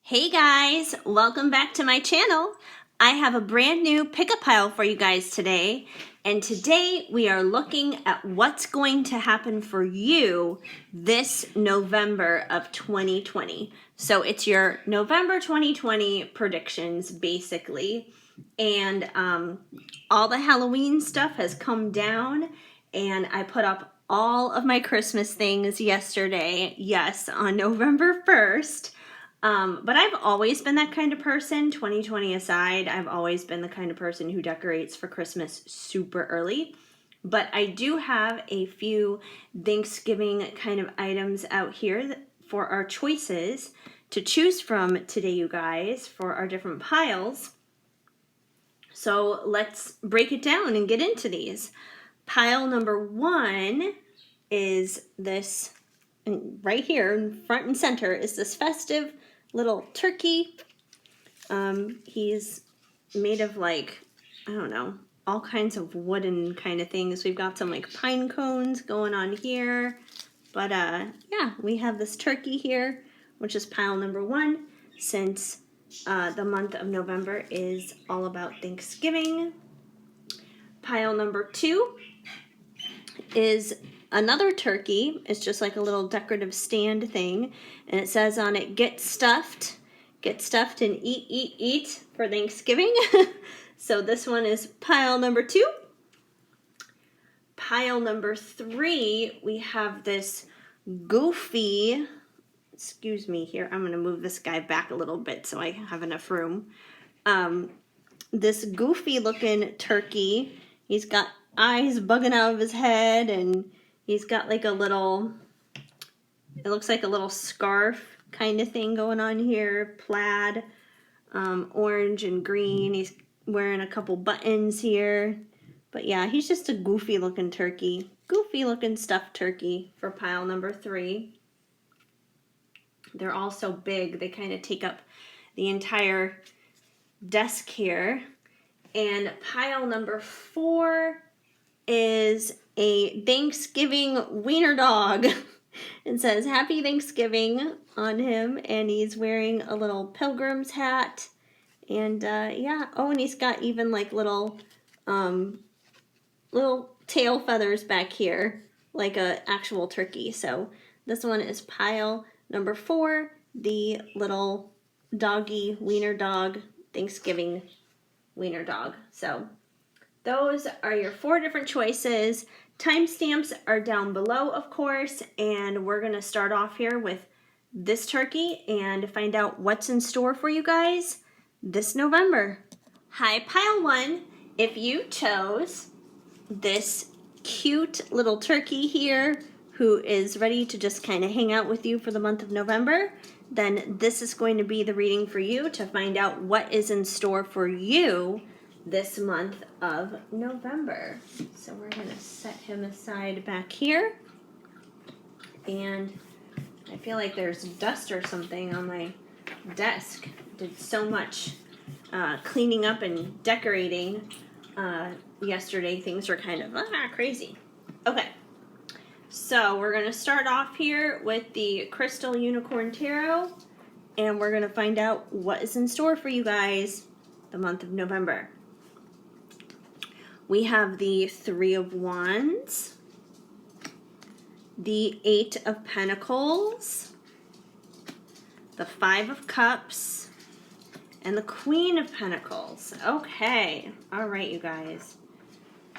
Hey guys, welcome back to my channel. I have a brand new pickup pile for you guys today, and today we are looking at what's going to happen for you this November of 2020. So it's your November 2020 predictions basically, and all the Halloween stuff has come down, and I put up all of my Christmas things yesterday, yes, on November 1st. But I've always been that kind of person, 2020 aside. I've always been the kind of person who decorates for Christmas super early. But I do have a few Thanksgiving kind of items out here for our choices to choose from today, you guys, for our different piles. So let's break it down and get into these. Pile number one is this, right here, front and center, is this festive little turkey. He's made of like, I don't know, all kinds of wooden kind of things. We've got some like pine cones going on here. But yeah, we have this turkey here, which is pile number one, since the month of November is all about Thanksgiving. Pile number two is another turkey. It's just like a little decorative stand thing, and it says on it, get stuffed and eat for Thanksgiving. So this one is pile number two. Pile number three, we have this goofy, excuse me here, I'm going to move this guy back a little bit so I have enough room. This goofy looking turkey, he's got eyes bugging out of his head, and he's got like a little, it looks like a little scarf kind of thing going on here, plaid, orange and green. He's wearing a couple buttons here. But yeah, he's just a goofy looking turkey. Goofy looking stuffed turkey for pile number three. They're all so big, they kind of take up the entire desk here. And pile number four is a Thanksgiving wiener dog. It says Happy Thanksgiving on him, and he's wearing a little pilgrim's hat. And yeah, oh, and he's got even like little tail feathers back here, like a actual turkey. So this one is pile number four, the little doggy wiener dog, Thanksgiving wiener dog. So those are your four different choices. Timestamps are down below, of course, and we're going to start off here with this turkey and find out what's in store for you guys this November. Hi, pile one. If you chose this cute little turkey here who is ready to just kind of hang out with you for the month of November, then this is going to be the reading for you to find out what is in store for you this month of November. So we're going to set him aside back here. And I feel like there's dust or something on my desk. Did so much cleaning up and decorating yesterday. Things were kind of crazy. Okay, so we're going to start off here with the Crystal Unicorn Tarot, and we're going to find out what is in store for you guys the month of November. We have the Three of Wands, the Eight of Pentacles, the Five of Cups, and the Queen of Pentacles. Okay, all right, you guys.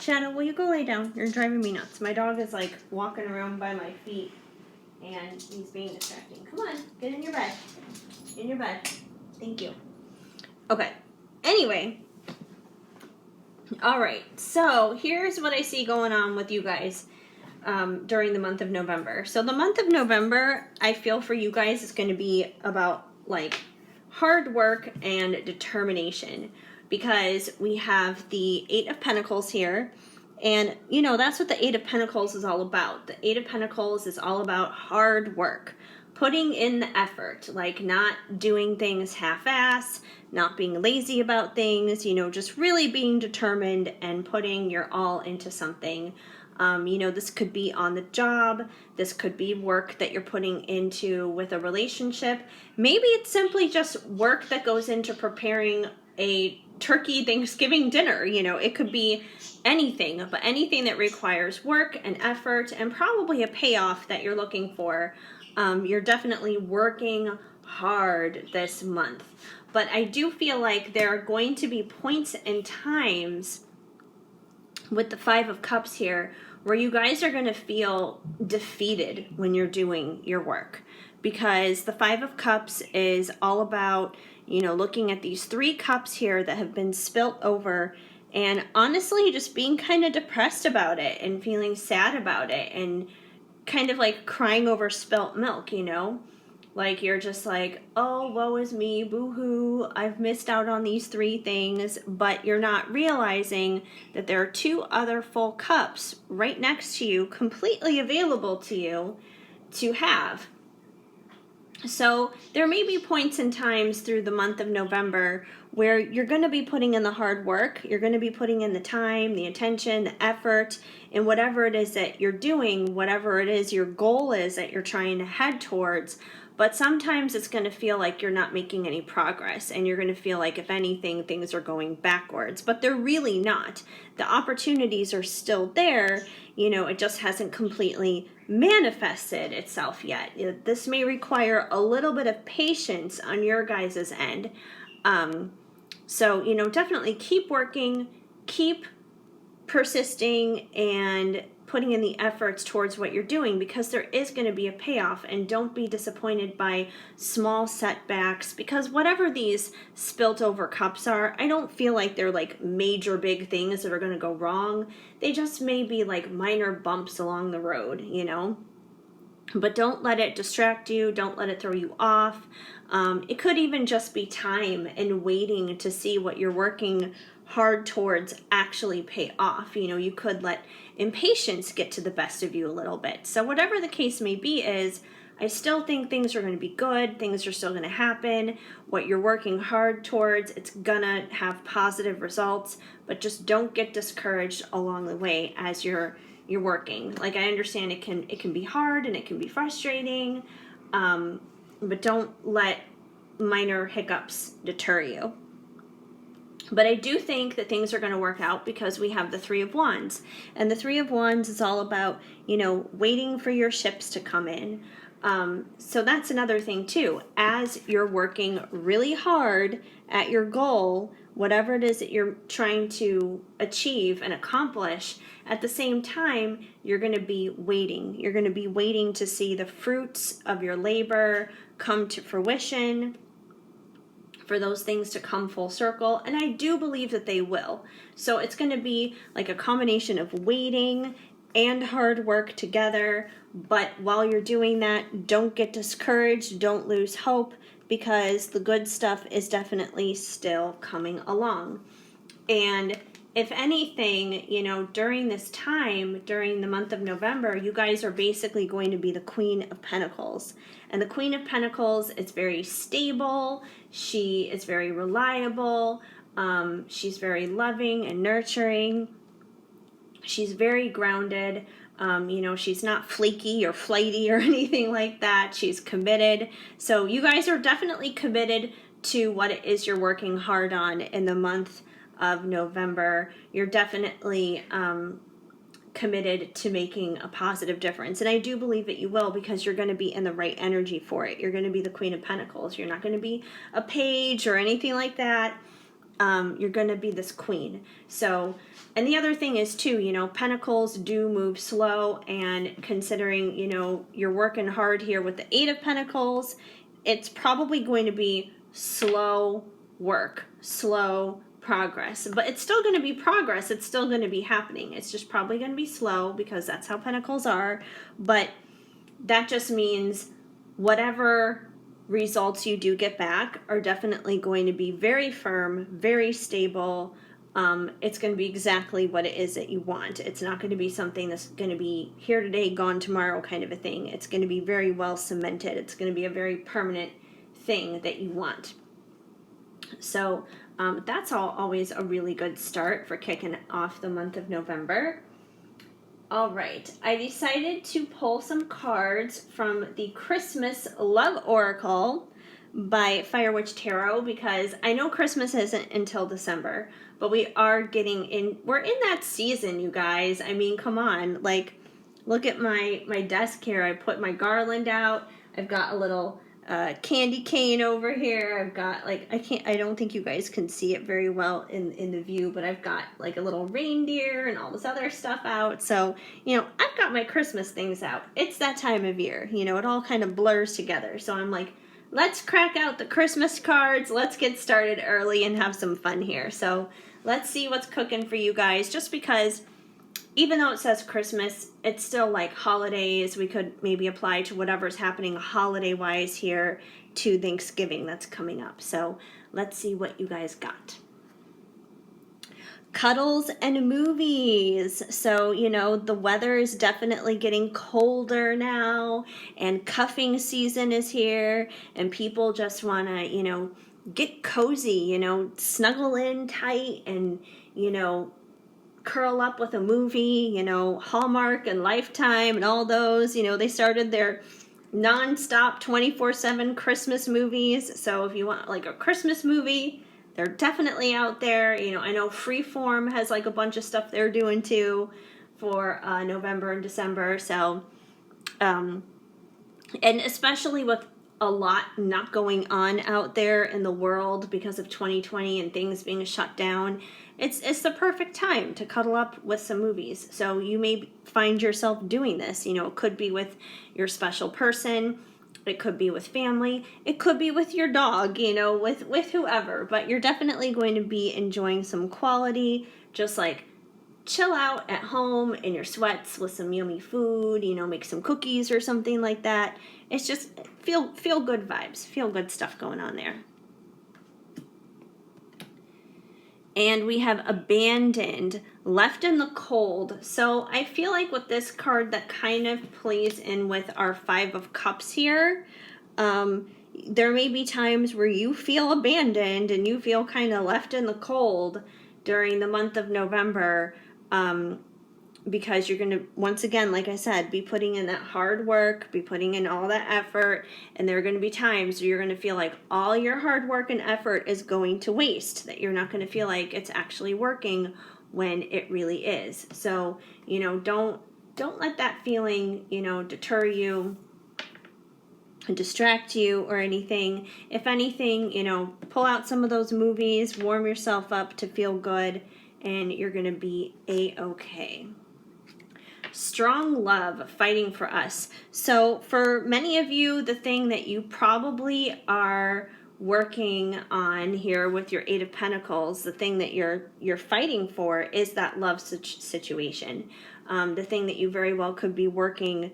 Shadow, will you go lay down? You're driving me nuts. My dog is like walking around by my feet, and he's being distracting. Come on, get in your bed. In your bed. Thank you. Okay, anyway. All right, so here's what I see going on with you guys during the month of November. So the month of November, I feel for you guys is going to be about like hard work and determination, because we have the Eight of Pentacles here, and you know that's what the Eight of Pentacles is all about. The Eight of Pentacles is all about hard work, putting in the effort, like not doing things half-ass, not being lazy about things, you know, just really being determined and putting your all into something. This could be on the job. This could be work that you're putting into with a relationship. Maybe it's simply just work that goes into preparing a turkey Thanksgiving dinner. It could be anything, but anything that requires work and effort and probably a payoff that you're looking for. You're definitely working hard this month. But I do feel like there are going to be points and times with the Five of Cups here where you guys are going to feel defeated when you're doing your work, because the Five of Cups is all about, looking at these 3 cups here that have been spilt over and honestly just being kind of depressed about it and feeling sad about it and kind of like crying over spilt milk, Like you're just like, oh, woe is me, boo-hoo, I've missed out on these 3 things, but you're not realizing that there are 2 other full cups right next to you, completely available to you to have. So there may be points and times through the month of November where you're going to be putting in the hard work, you're going to be putting in the time, the attention, the effort, and whatever it is that you're doing, whatever it is your goal is that you're trying to head towards. But sometimes it's going to feel like you're not making any progress, and you're going to feel like, if anything, things are going backwards. But they're really not. The opportunities are still there. It just hasn't completely manifested itself yet. This may require a little bit of patience on your guys' end. So, definitely keep working, keep persisting, and putting in the efforts towards what you're doing, because there is going to be a payoff. And don't be disappointed by small setbacks, because whatever these spilt over cups are, I don't feel like they're like major big things that are going to go wrong. They just may be like minor bumps along the road, But don't let it distract you. Don't let it throw you off. It could even just be time and waiting to see what you're working hard towards actually pay off. You could let impatience get to the best of you a little bit. So whatever the case may be I still think things are going to be good. Things are still going to happen. What you're working hard towards, it's going to have positive results, but just don't get discouraged along the way as you're working. Like, I understand it can be hard and it can be frustrating, but don't let minor hiccups deter you. But I do think that things are going to work out, because we have the 3 of Wands. And the 3 of Wands is all about, waiting for your ships to come in. So that's another thing too. As you're working really hard at your goal, whatever it is that you're trying to achieve and accomplish, at the same time, you're going to be waiting. You're going to be waiting to see the fruits of your labor come to fruition, for those things to come full circle. And I do believe that they will. So it's going to be like a combination of waiting and hard work together. But while you're doing that, don't get discouraged. Don't lose hope, because the good stuff is definitely still coming along. And if anything, during this time, during the month of November, you guys are basically going to be the Queen of Pentacles. And the Queen of Pentacles is very stable. She is very reliable. She's very loving and nurturing. She's very grounded. She's not flaky or flighty or anything like that. She's committed. So you guys are definitely committed to what it is you're working hard on in the month of November. You're definitely committed to making a positive difference. And I do believe that you will, because you're going to be in the right energy for it. You're going to be the Queen of Pentacles. You're not going to be a page or anything like that. You're going to be this queen. So, and the other thing is too, Pentacles do move slow, and considering, you're working hard here with the 8 of Pentacles, it's probably going to be slow work, slow progress, but it's still going to be progress. It's still going to be happening. It's just probably going to be slow, because that's how Pentacles are. But that just means whatever results you do get back are definitely going to be very firm, very stable. It's going to be exactly what it is that you want. It's not going to be something that's going to be here today, gone tomorrow kind of a thing. It's going to be very well cemented. It's going to be a very permanent thing that you want. So that's always a really good start for kicking off the month of November. All right, I decided to pull some cards from the Christmas Love Oracle by Fire Witch Tarot because I know Christmas isn't until December, but we're in that season, you guys. I mean, come on. Like, look at my desk here. I put my garland out. I've got a little candy cane over here. I've got I don't think you guys can see it very well in the view, but I've got like a little reindeer and all this other stuff out. So, I've got my Christmas things out. It's that time of year, it all kind of blurs together. So I'm like, let's crack out the Christmas cards. Let's get started early and have some fun here. So let's see what's cooking for you guys, just because even though it says Christmas, it's still like holidays. We could maybe apply to whatever's happening holiday-wise here to Thanksgiving that's coming up. So let's see what you guys got. Cuddles and movies. So, the weather is definitely getting colder now, and cuffing season is here, and people just want to, get cozy, snuggle in tight and, curl up with a movie, Hallmark and Lifetime and all those, they started their non-stop 24/7 Christmas movies. So if you want like a Christmas movie, they're definitely out there. I know Freeform has like a bunch of stuff they're doing too for November and December. So, and especially with a lot not going on out there in the world because of 2020 and things being shut down, it's the perfect time to cuddle up with some movies. So you may find yourself doing this. It could be with your special person, it could be with family, it could be with your dog, with whoever, but you're definitely going to be enjoying some quality, just like chill out at home in your sweats with some yummy food, make some cookies or something like that. It's just feel good vibes, feel good stuff going on there. And we have abandoned, left in the cold. So I feel like with this card that kind of plays in with our Five of Cups here, there may be times where you feel abandoned and you feel kind of left in the cold during the month of November, because you're going to, once again, like I said, be putting in that hard work, be putting in all that effort, and there are going to be times where you're going to feel like all your hard work and effort is going to waste, that you're not going to feel like it's actually working when it really is. So, don't let that feeling, deter you and distract you or anything. If anything, pull out some of those movies, warm yourself up to feel good, and you're going to be A-okay. Strong love fighting for us. So for many of you, the thing that you probably are working on here with your Eight of Pentacles, the thing that you're fighting for is that love situation. The thing that you very well could be working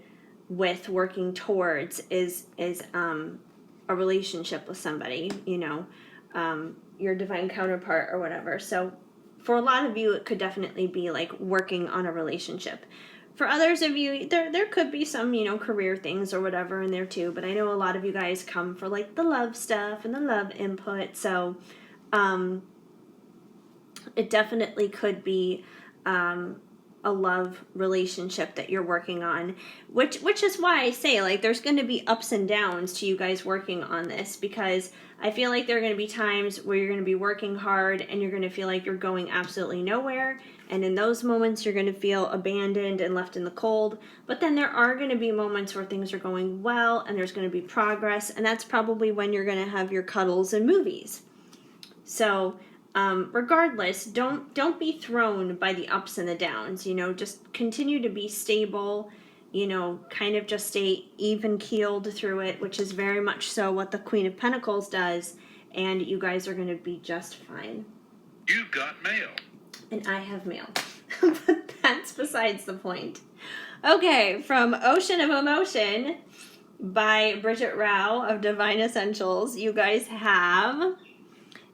towards is a relationship with somebody, your divine counterpart or whatever. So for a lot of you, it could definitely be like working on a relationship. For others of you, there could be some, career things or whatever in there too, but I know a lot of you guys come for like the love stuff and the love input, so it definitely could be a love relationship that you're working on, which is why I say, like, there's going to be ups and downs to you guys working on this, because I feel like there are going to be times where you're going to be working hard and you're going to feel like you're going absolutely nowhere. And in those moments, you're going to feel abandoned and left in the cold. But then there are going to be moments where things are going well and there's going to be progress. And that's probably when you're going to have your cuddles and movies. So regardless, don't be thrown by the ups and the downs. Just continue to be stable. Kind of just stay even-keeled through it, which is very much so what the Queen of Pentacles does. And you guys are going to be just fine. You've got mail. And I have mail. But that's besides the point. Okay, from Ocean of Emotion by Bridget Rao of Divine Essentials, you guys have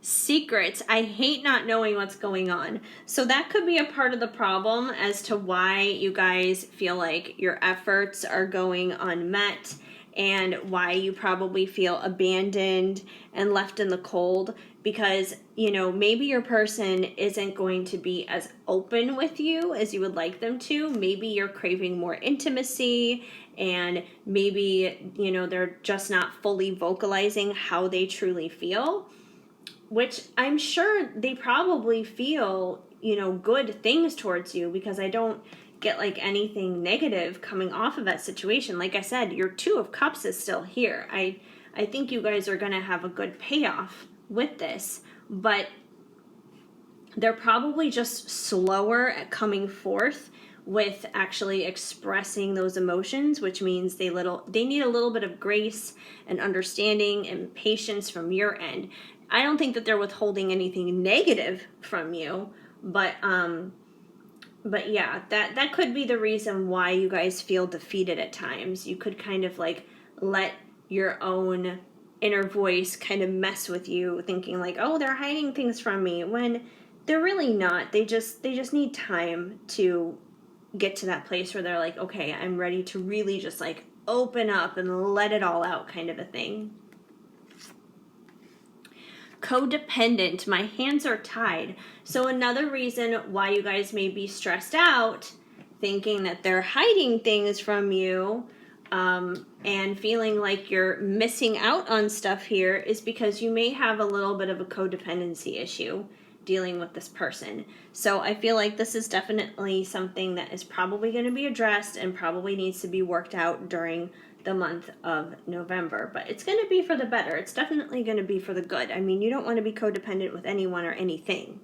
secrets. I hate not knowing what's going on. So that could be a part of the problem as to why you guys feel like your efforts are going unmet and why you probably feel abandoned and left in the cold, because, you know, maybe your person isn't going to be as open with you as you would like them to. Maybe you're craving more intimacy, and maybe, you know, they're just not fully vocalizing how they truly feel, which I'm sure they probably feel, you know, good things towards you, because I don't get like anything negative coming off of that situation. Like I said, your Two of Cups is still here. I think you guys are going to have a good payoff with this, but they're probably just slower at coming forth with actually expressing those emotions, which means they need a little bit of grace and understanding and patience from your end. I don't think that they're withholding anything negative from you, but yeah, that could be the reason why you guys feel defeated at times. You could kind of like let your own inner voice kind of mess with you, thinking like, oh, they're hiding things from me, when they're really not. They just need time to get to that place where they're like, okay, I'm ready to really just like open up and let it all out, kind of a thing. Codependent, my hands are tied. So another reason why you guys may be stressed out, thinking that they're hiding things from you, and feeling like you're missing out on stuff here, is because you may have a little bit of a codependency issue dealing with this person. So I feel like this is definitely something that is probably going to be addressed and probably needs to be worked out during the month of November, but it's going to be for the better. It's definitely going to be for the good. I mean, you don't want to be codependent with anyone or anything.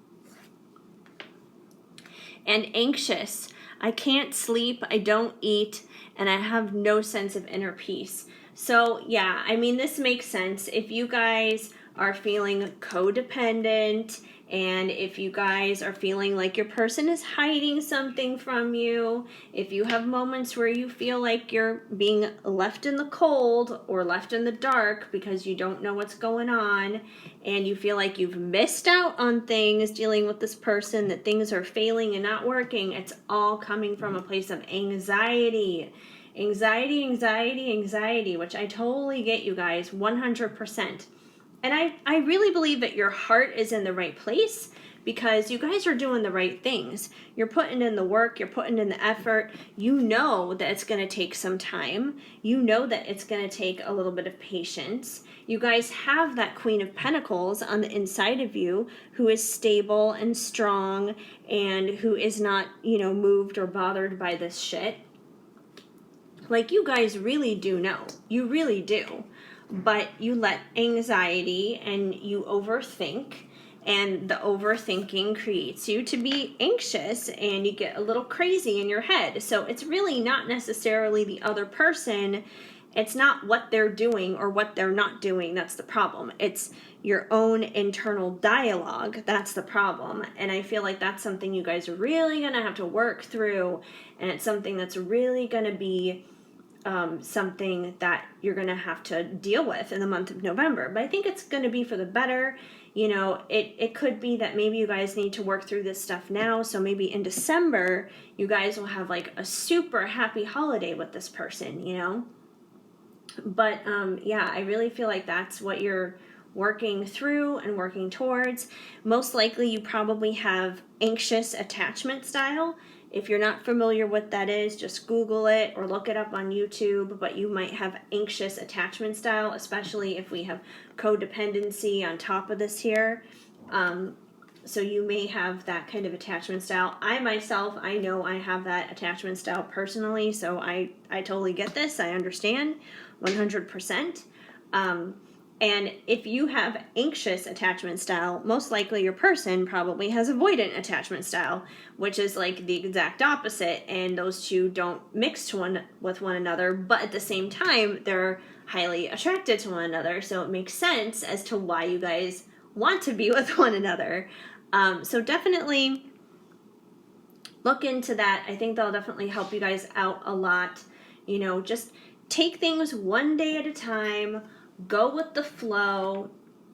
And anxious. I can't sleep, I don't eat, and I have no sense of inner peace. So yeah, I mean, this makes sense. If you guys are feeling codependent, and if you guys are feeling like your person is hiding something from you, if you have moments where you feel like you're being left in the cold or left in the dark because you don't know what's going on, and you feel like you've missed out on things dealing with this person, that things are failing and not working, it's all coming from a place of anxiety. Anxiety, which I totally get, you guys, 100%. And I really believe that your heart is in the right place, because you guys are doing the right things. You're putting in the work, you're putting in the effort. You know that it's going to take some time. You know that it's going to take a little bit of patience. You guys have that Queen of Pentacles on the inside of you, who is stable and strong, and who is not, you know, moved or bothered by this shit. Like, you guys really do know. You really do. But you let anxiety and you overthink, and the overthinking creates you to be anxious, and you get a little crazy in your head. So it's really not necessarily the other person. It's not what they're doing or what they're not doing that's the problem. It's your own internal dialogue that's the problem. And I feel like that's something you guys are really going to have to work through, and it's something that's really going to be something that you're going to have to deal with in the month of November. But I think it's going to be for the better. You know, it could be that maybe you guys need to work through this stuff now. So maybe in December, you guys will have like a super happy holiday with this person, you know. But yeah, I really feel like that's what you're working through and working towards. Most likely you probably have anxious attachment style. If you're not familiar what that is, just Google it or look it up on YouTube, but you might have anxious attachment style, especially if we have codependency on top of this here. So you may have that kind of attachment style. I myself, I know I have that attachment style personally, so I totally get this. I understand 100%. And if you have anxious attachment style, most likely your person probably has avoidant attachment style, which is like the exact opposite, and those two don't mix with one another, but at the same time, they're highly attracted to one another, so it makes sense as to why you guys want to be with one another. So definitely look into that. I think that'll definitely help you guys out a lot. You know, just take things one day at a time. Go with the flow,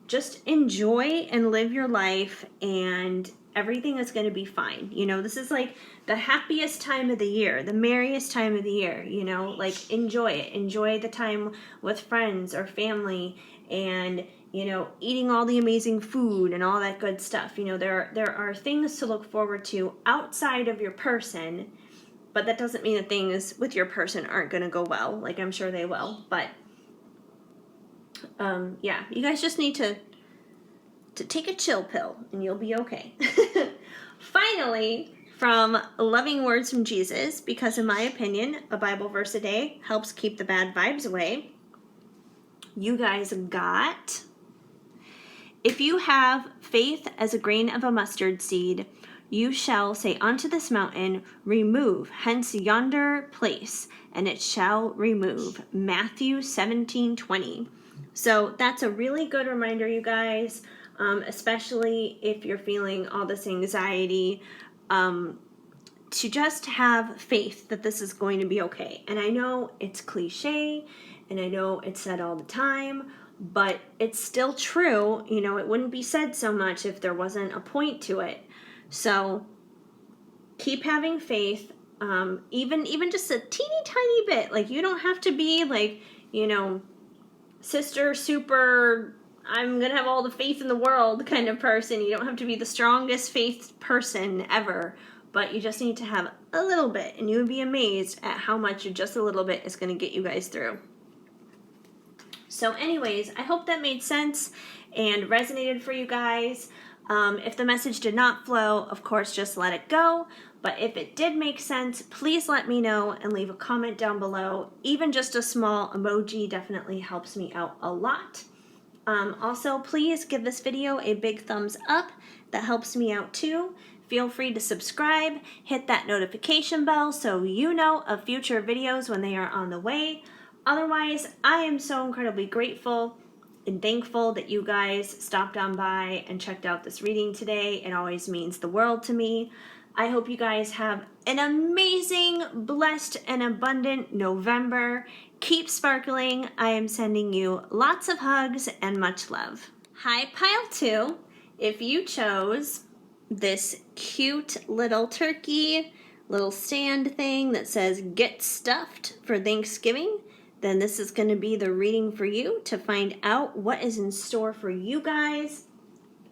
just enjoy and live your life, and everything is going to be fine. You know, this is like the happiest time of the year, the merriest time of the year, you know, like enjoy it. Enjoy the time with friends or family and, you know, eating all the amazing food and all that good stuff. You know, there are things to look forward to outside of your person, but that doesn't mean that things with your person aren't going to go well. Like, I'm sure they will, but yeah, you guys just need to take a chill pill and you'll be okay. Finally, from Loving Words from Jesus, because in my opinion, a Bible verse a day helps keep the bad vibes away. You guys got, if you have faith as a grain of a mustard seed, you shall say unto this mountain, remove hence yonder place, and it shall remove. Matthew 17:20. So that's a really good reminder, you guys. Especially if you're feeling all this anxiety, to just have faith that this is going to be okay. And I know it's cliche, and I know it's said all the time, but it's still true. You know, it wouldn't be said so much if there wasn't a point to it. So keep having faith, even just a teeny tiny bit. Like, you don't have to be like, you know, sister super, I'm going to have all the faith in the world kind of person. You don't have to be the strongest faith person ever, but you just need to have a little bit, and you would be amazed at how much just a little bit is going to get you guys through. So anyways, I hope that made sense and resonated for you guys. If the message did not flow, of course, just let it go. But if it did make sense, please let me know and leave a comment down below. Even just a small emoji definitely helps me out a lot. Also, please give this video a big thumbs up. That helps me out too. Feel free to subscribe, hit that notification bell so you know of future videos when they are on the way. Otherwise, I am so incredibly grateful and thankful that you guys stopped on by and checked out this reading today. It always means the world to me. I hope you guys have an amazing, blessed, and abundant November. Keep sparkling. I am sending you lots of hugs and much love. Hi, Pile 2. If you chose this cute little turkey, little stand thing that says "Get Stuffed for Thanksgiving," then this is going to be the reading for you to find out what is in store for you guys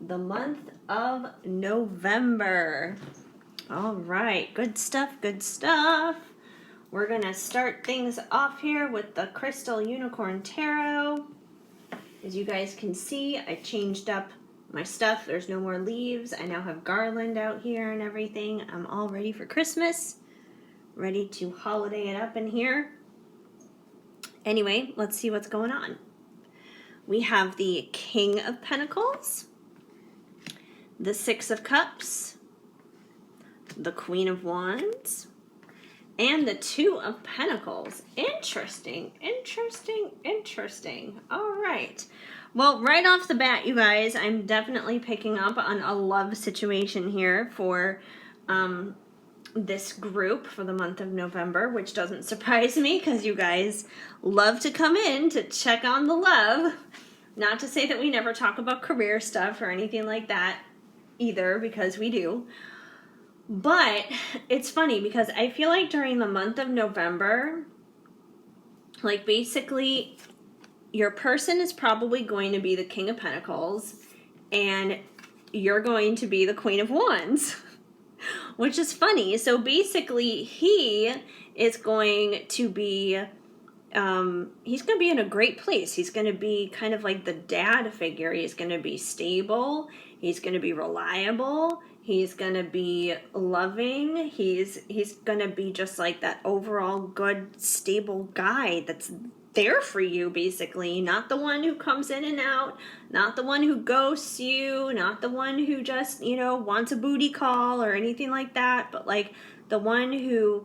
the month of November. All right, good stuff, good stuff. We're going to start things off here with the Crystal Unicorn Tarot. As you guys can see, I changed up my stuff. There's no more leaves. I now have garland out here and everything. I'm all ready for Christmas, ready to holiday it up in here. Anyway, let's see what's going on. We have the King of Pentacles, the Six of Cups, the Queen of Wands, and the Two of Pentacles. Interesting, interesting, interesting. All right. Well, right off the bat, you guys, I'm definitely picking up on a love situation here for this group for the month of November, which doesn't surprise me because you guys love to come in to check on the love. Not to say that we never talk about career stuff or anything like that either, because we do. But it's funny because I feel like during the month of November, like basically your person is probably going to be the King of Pentacles and you're going to be the Queen of Wands, which is funny. So basically he is going to be, he's going to be in a great place. He's going to be kind of like the dad figure. He's going to be stable. He's going to be reliable. He's going to be loving. He's going to be just like that overall good, stable guy that's there for you, basically. Not the one who comes in and out. Not the one who ghosts you. Not the one who just, you know, wants a booty call or anything like that. But like the one who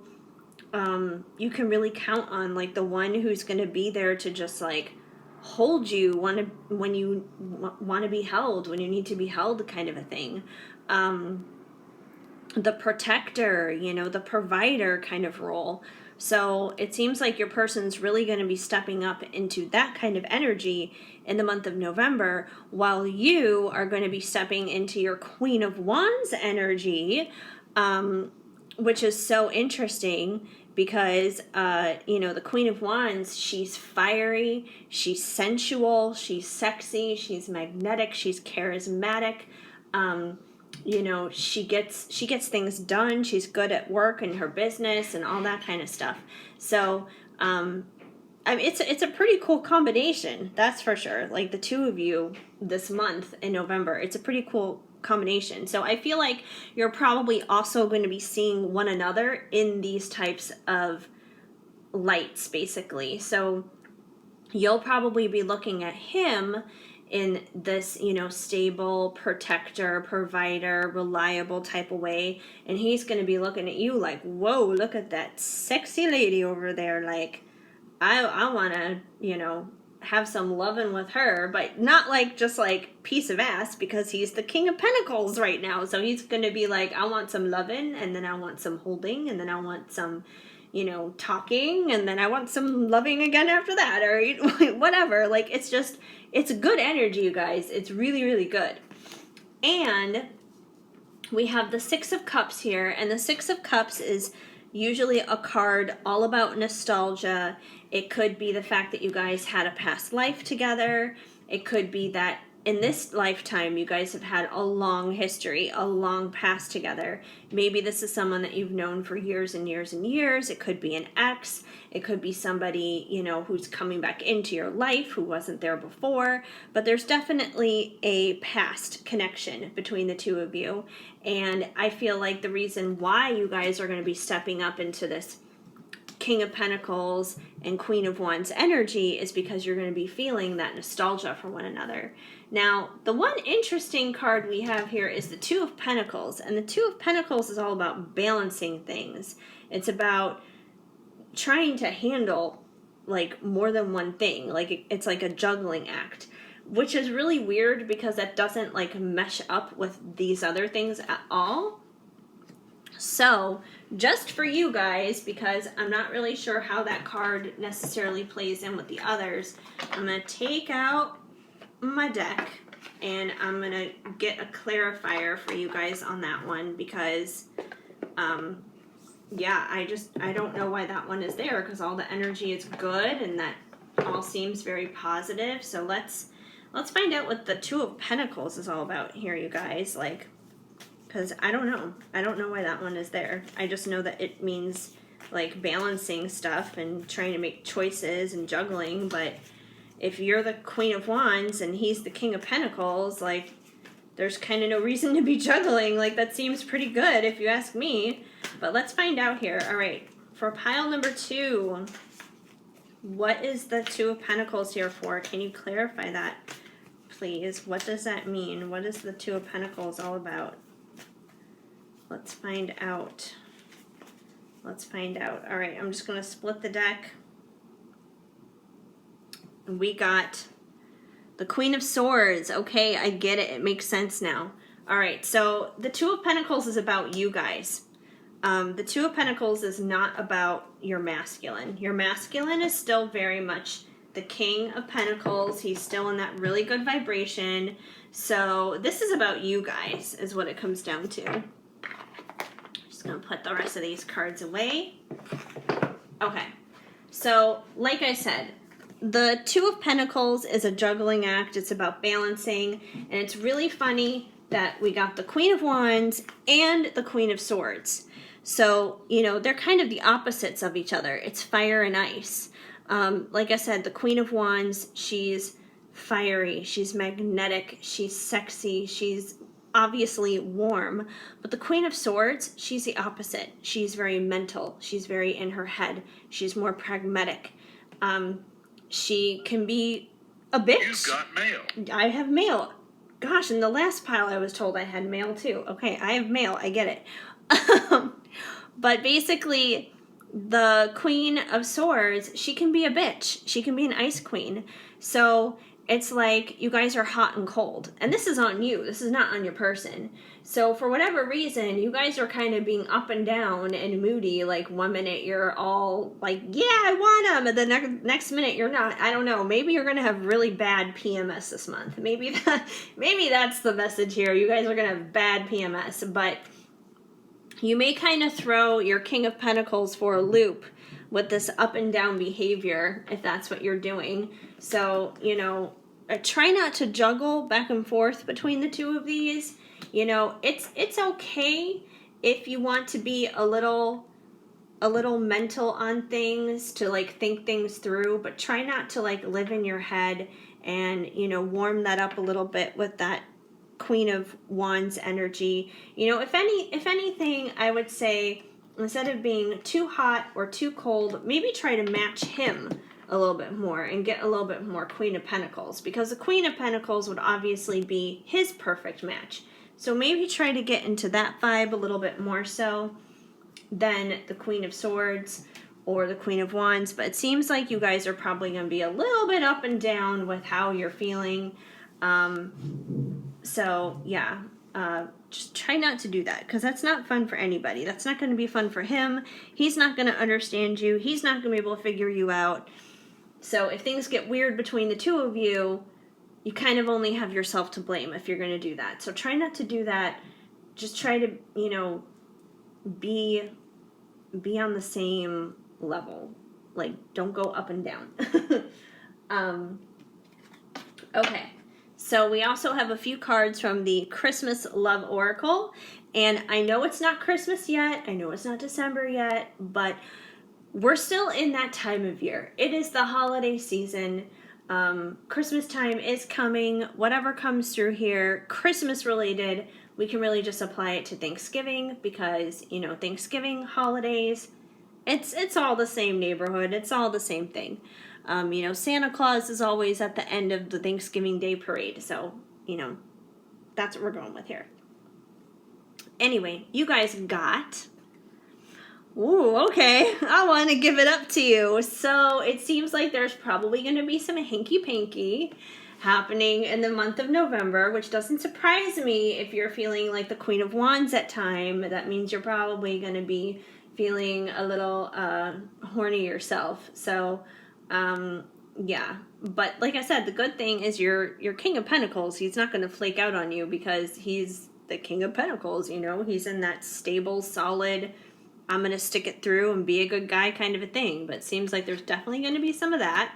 you can really count on. Like the one who's going to be there to just like hold you when you want to be held, when you need to be held, kind of a thing. The protector, you know, the provider kind of role. So it seems like your person's really going to be stepping up into that kind of energy in the month of November, while you are going to be stepping into your Queen of Wands energy, which is so interesting because, the Queen of Wands, she's fiery, she's sensual, she's sexy, she's magnetic, she's charismatic. She gets things done. She's good at work and her business and all that kind of stuff. So, it's a pretty cool combination, that's for sure. Like the two of you this month in November, it's a pretty cool combination. So I feel like you're probably also going to be seeing one another in these types of lights, basically. So you'll probably be looking at him in this, stable, protector, provider, reliable type of way. And he's going to be looking at you like, whoa, look at that sexy lady over there. Like, I want to, have some loving with her, but not like just like piece of ass, because he's the King of Pentacles right now. So he's going to be like, I want some loving, and then I want some holding, and then I want some, talking, and then I want some loving again after that, or whatever. Like, it's good energy, you guys. It's really, really good. And we have the Six of Cups here, and the Six of Cups is usually a card all about nostalgia. It could be the fact that you guys had a past life together. It could be that in this lifetime you guys have had a long history, a long past together. Maybe this is someone that you've known for years and years and years. It could be an ex. It could be somebody, who's coming back into your life who wasn't there before. But there's definitely a past connection between the two of you. And I feel like the reason why you guys are going to be stepping up into this King of Pentacles and Queen of Wands energy is because you're going to be feeling that nostalgia for one another. Now, the one interesting card we have here is the Two of Pentacles. And the Two of Pentacles is all about balancing things. It's about trying to handle like more than one thing. Like it's like a juggling act, which is really weird because that doesn't like mesh up with these other things at all. So just for you guys, because I'm not really sure how that card necessarily plays in with the others, I'm going to take out my deck and I'm going to get a clarifier for you guys on that one, because I don't know why that one is there, because all the energy is good and that all seems very positive. So let's find out what the Two of Pentacles is all about here, you guys. Like, because I don't know why that one is there. I just know that it means like balancing stuff and trying to make choices and juggling. But if you're the Queen of Wands and he's the King of Pentacles, like, there's kind of no reason to be juggling. Like, that seems pretty good if you ask me. But let's find out here. All right, for pile number 2, what is the Two of Pentacles here for? Can you clarify that, please? What does that mean? What is the Two of Pentacles all about? Let's find out. All right, I'm just going to split the deck. We got the Queen of Swords. Okay, I get it. It makes sense now. All right, so the Two of Pentacles is about you guys. The Two of Pentacles is not about your masculine. Your masculine is still very much the King of Pentacles. He's still in that really good vibration. So this is about you guys, is what it comes down to. Just going to put the rest of these cards away. Okay, so like I said, the Two of Pentacles is a juggling act. It's about balancing, and it's really funny that we got the Queen of Wands and the Queen of Swords. So, they're kind of the opposites of each other. It's fire and ice. Like I said, the Queen of Wands, she's fiery, she's magnetic, she's sexy, she's obviously warm. But the Queen of Swords, she's the opposite. She's very mental. She's very in her head. She's more pragmatic. She can be a bitch. You've got mail. I have mail. Gosh, in the last pile I was told I had mail too. Okay, I have mail. I get it. But basically, the Queen of Swords, she can be a bitch. She can be an ice queen. So it's like you guys are hot and cold. And this is on you. This is not on your person. So for whatever reason, you guys are kind of being up and down and moody. Like 1 minute you're all like, yeah, I want them. And the next minute you're not. I don't know. Maybe you're going to have really bad PMS this month. Maybe that's the message here. You guys are going to have bad PMS. But you may kind of throw your King of Pentacles for a loop with this up and down behavior, if that's what you're doing. So, try not to juggle back and forth between the two of these. It's okay if you want to be a little mental on things, to like think things through, but try not to like live in your head and, warm that up a little bit with that Queen of Wands energy. If anything, I would say, instead of being too hot or too cold, maybe try to match him a little bit more and get a little bit more Queen of Pentacles, because the Queen of Pentacles would obviously be his perfect match. So maybe try to get into that vibe a little bit more so than the Queen of Swords or the Queen of Wands. But it seems like you guys are probably going to be a little bit up and down with how you're feeling. So yeah, just try not to do that, because that's not fun for anybody. That's not going to be fun for him. He's not going to understand you. He's not going to be able to figure you out. So if things get weird between the two of you, you kind of only have yourself to blame if you're going to do that. So try not to do that. Just try to, be on the same level. Like, don't go up and down. Okay. So we also have a few cards from the Christmas Love Oracle. And I know it's not Christmas yet. I know it's not December yet. But we're still in that time of year. It is the holiday season. Christmas time is coming. Whatever comes through here, Christmas related, we can really just apply it to Thanksgiving, because, Thanksgiving, holidays, it's all the same neighborhood. It's all the same thing. Santa Claus is always at the end of the Thanksgiving Day parade. So, that's what we're going with here. Anyway, you guys got... Ooh, okay. I want to give it up to you. So it seems like there's probably going to be some hanky-panky happening in the month of November, which doesn't surprise me if you're feeling like the Queen of Wands at time. That means you're probably going to be feeling a little horny yourself. So, yeah. But like I said, the good thing is your King of Pentacles, he's not going to flake out on you, because he's the King of Pentacles, He's in that stable, solid, I'm going to stick it through and be a good guy kind of a thing. But it seems like there's definitely going to be some of that.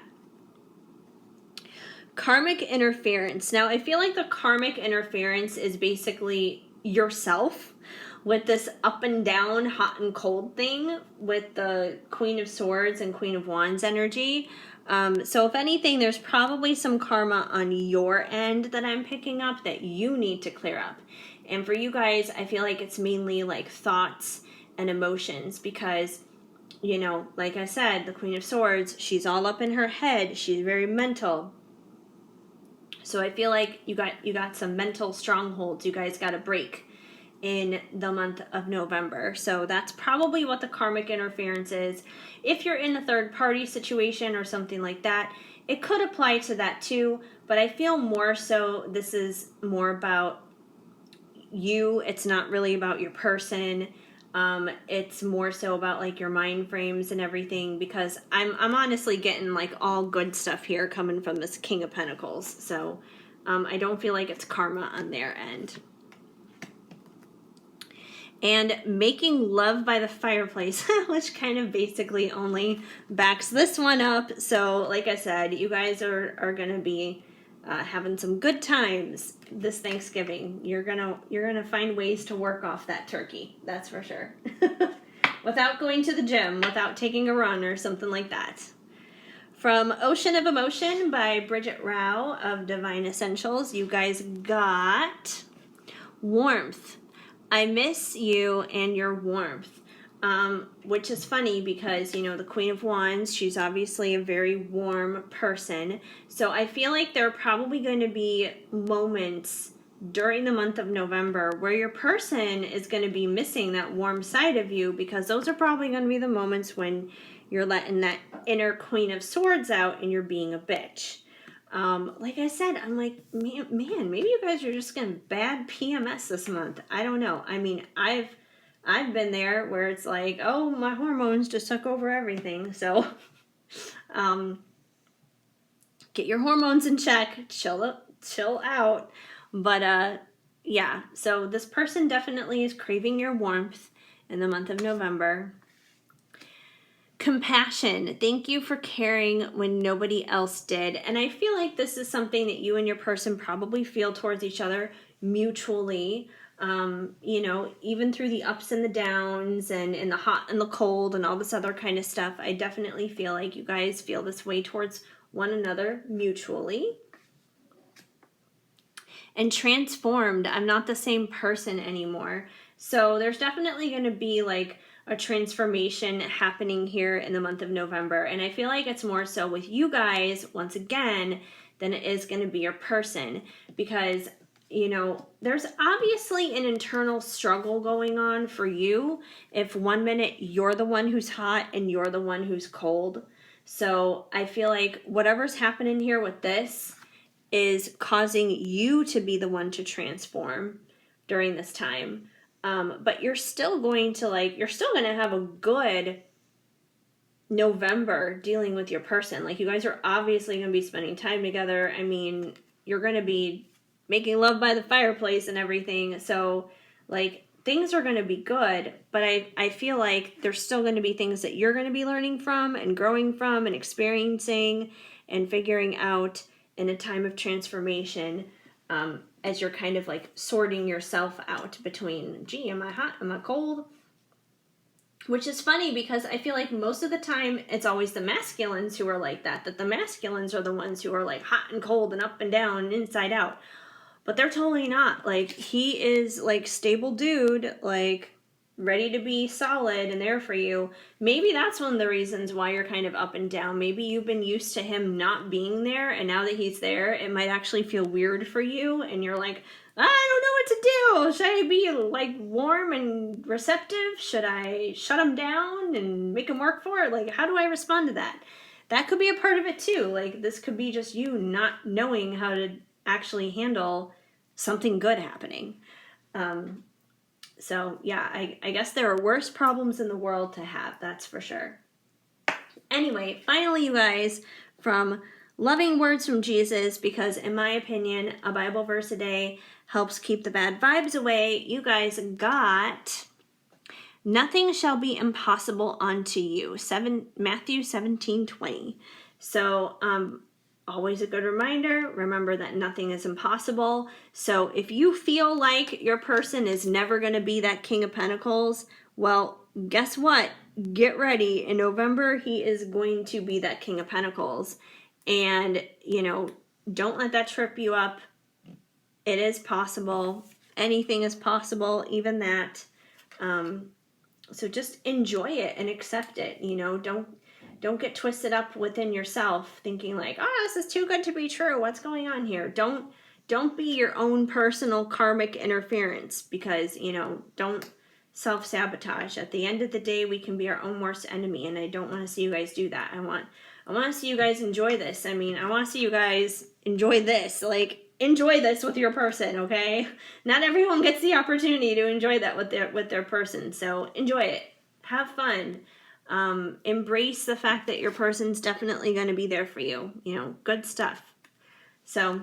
Karmic interference. Now, I feel like the karmic interference is basically yourself with this up and down, hot and cold thing with the Queen of Swords and Queen of Wands energy. So if anything, there's probably some karma on your end that I'm picking up that you need to clear up. And for you guys, I feel like it's mainly like thoughts and emotions, because, like I said, the Queen of Swords, she's all up in her head. She's very mental. So I feel like you got some mental strongholds you guys got to break in the month of November. So that's probably what the karmic interference is. If you're in a third party situation or something like that, it could apply to that too. But I feel more so this is more about you. It's not really about your person. It's more so about like your mind frames and everything, because I'm honestly getting like all good stuff here coming from this King of Pentacles. So I don't feel like it's karma on their end. And making love by the fireplace, which kind of basically only backs this one up. So like I said, you guys are going to be having some good times this Thanksgiving. You're gonna find ways to work off that turkey. That's for sure. Without going to the gym, without taking a run or something like that. From Ocean of Emotion by Bridget Rao of Divine Essentials, you guys got warmth. I miss you and your warmth. Which is funny because, the Queen of Wands, she's obviously a very warm person. So I feel like there are probably going to be moments during the month of November where your person is going to be missing that warm side of you, because those are probably going to be the moments when you're letting that inner Queen of Swords out and you're being a bitch. Like I said, I'm like, man, maybe you guys are just getting bad PMS this month. I don't know. I mean, I've been there where it's like, oh, my hormones just took over everything. So, um, get your hormones in check, chill out. But yeah, so this person definitely is craving your warmth in the month of November. Compassion. Thank you for caring when nobody else did. And I feel like this is something that you and your person probably feel towards each other mutually. You know, even through the ups and the downs and in the hot and the cold and all this other kind of stuff, I definitely feel like you guys feel this way towards one another mutually. And transformed. I'm not the same person anymore. So there's definitely going to be like a transformation happening here in the month of November. And I feel like it's more so with you guys, once again, than it is going to be your person. Because, you know, there's obviously an internal struggle going on for you if 1 minute you're the one who's hot and you're the one who's cold. So I feel like whatever's happening here with this is causing you to be the one to transform during this time. But you're still going to you're still going to have a good November dealing with your person. Like, you guys are obviously going to be spending time together. I mean, you're going to be making love by the fireplace and everything. So, like, things are going to be good, but I feel like there's still going to be things that you're going to be learning from and growing from and experiencing and figuring out in a time of transformation, as you're kind of like sorting yourself out between, gee, am I hot? Am I cold? Which is funny because I feel like most of the time it's always the masculines who are like that the masculines are the ones who are like hot and cold and up and down and inside out. But they're totally not. Like, he is like stable dude, like ready to be solid and there for you. Maybe that's one of the reasons why you're kind of up and down. Maybe you've been used to him not being there, and now that he's there, it might actually feel weird for you, and you're like, I don't know what to do. Should I be like warm and receptive? Should I shut him down and make him work for it? Like, how do I respond to that? That could be a part of it too. Like, this could be just you not knowing how to actually handle something good happening. So yeah, I guess there are worse problems in the world to have, that's for sure. Anyway, finally, you guys, from loving words from Jesus, because in my opinion, a Bible verse a day helps keep the bad vibes away, you guys got nothing shall be impossible unto you. Matthew 17:20. So always a good reminder. Remember that nothing is impossible. So if you feel like your person is never going to be that King of Pentacles, well, guess what? Get ready. In November, he is going to be that King of Pentacles. And, you know, don't let that trip you up. It is possible. Anything is possible, even that. So just enjoy it and accept it. You know, don't get twisted up within yourself thinking like, oh, this is too good to be true. What's going on here? Don't be your own personal karmic interference, because, you know, don't self-sabotage. At the end of the day, we can be our own worst enemy, and I don't want to see you guys do that. I want to see you guys enjoy this. I mean, I want to see you guys enjoy this. Like, enjoy this with your person, okay? Not everyone gets the opportunity to enjoy that with their person. So enjoy it. Have fun. Embrace the fact that your person's definitely going to be there for you. You know, good stuff. So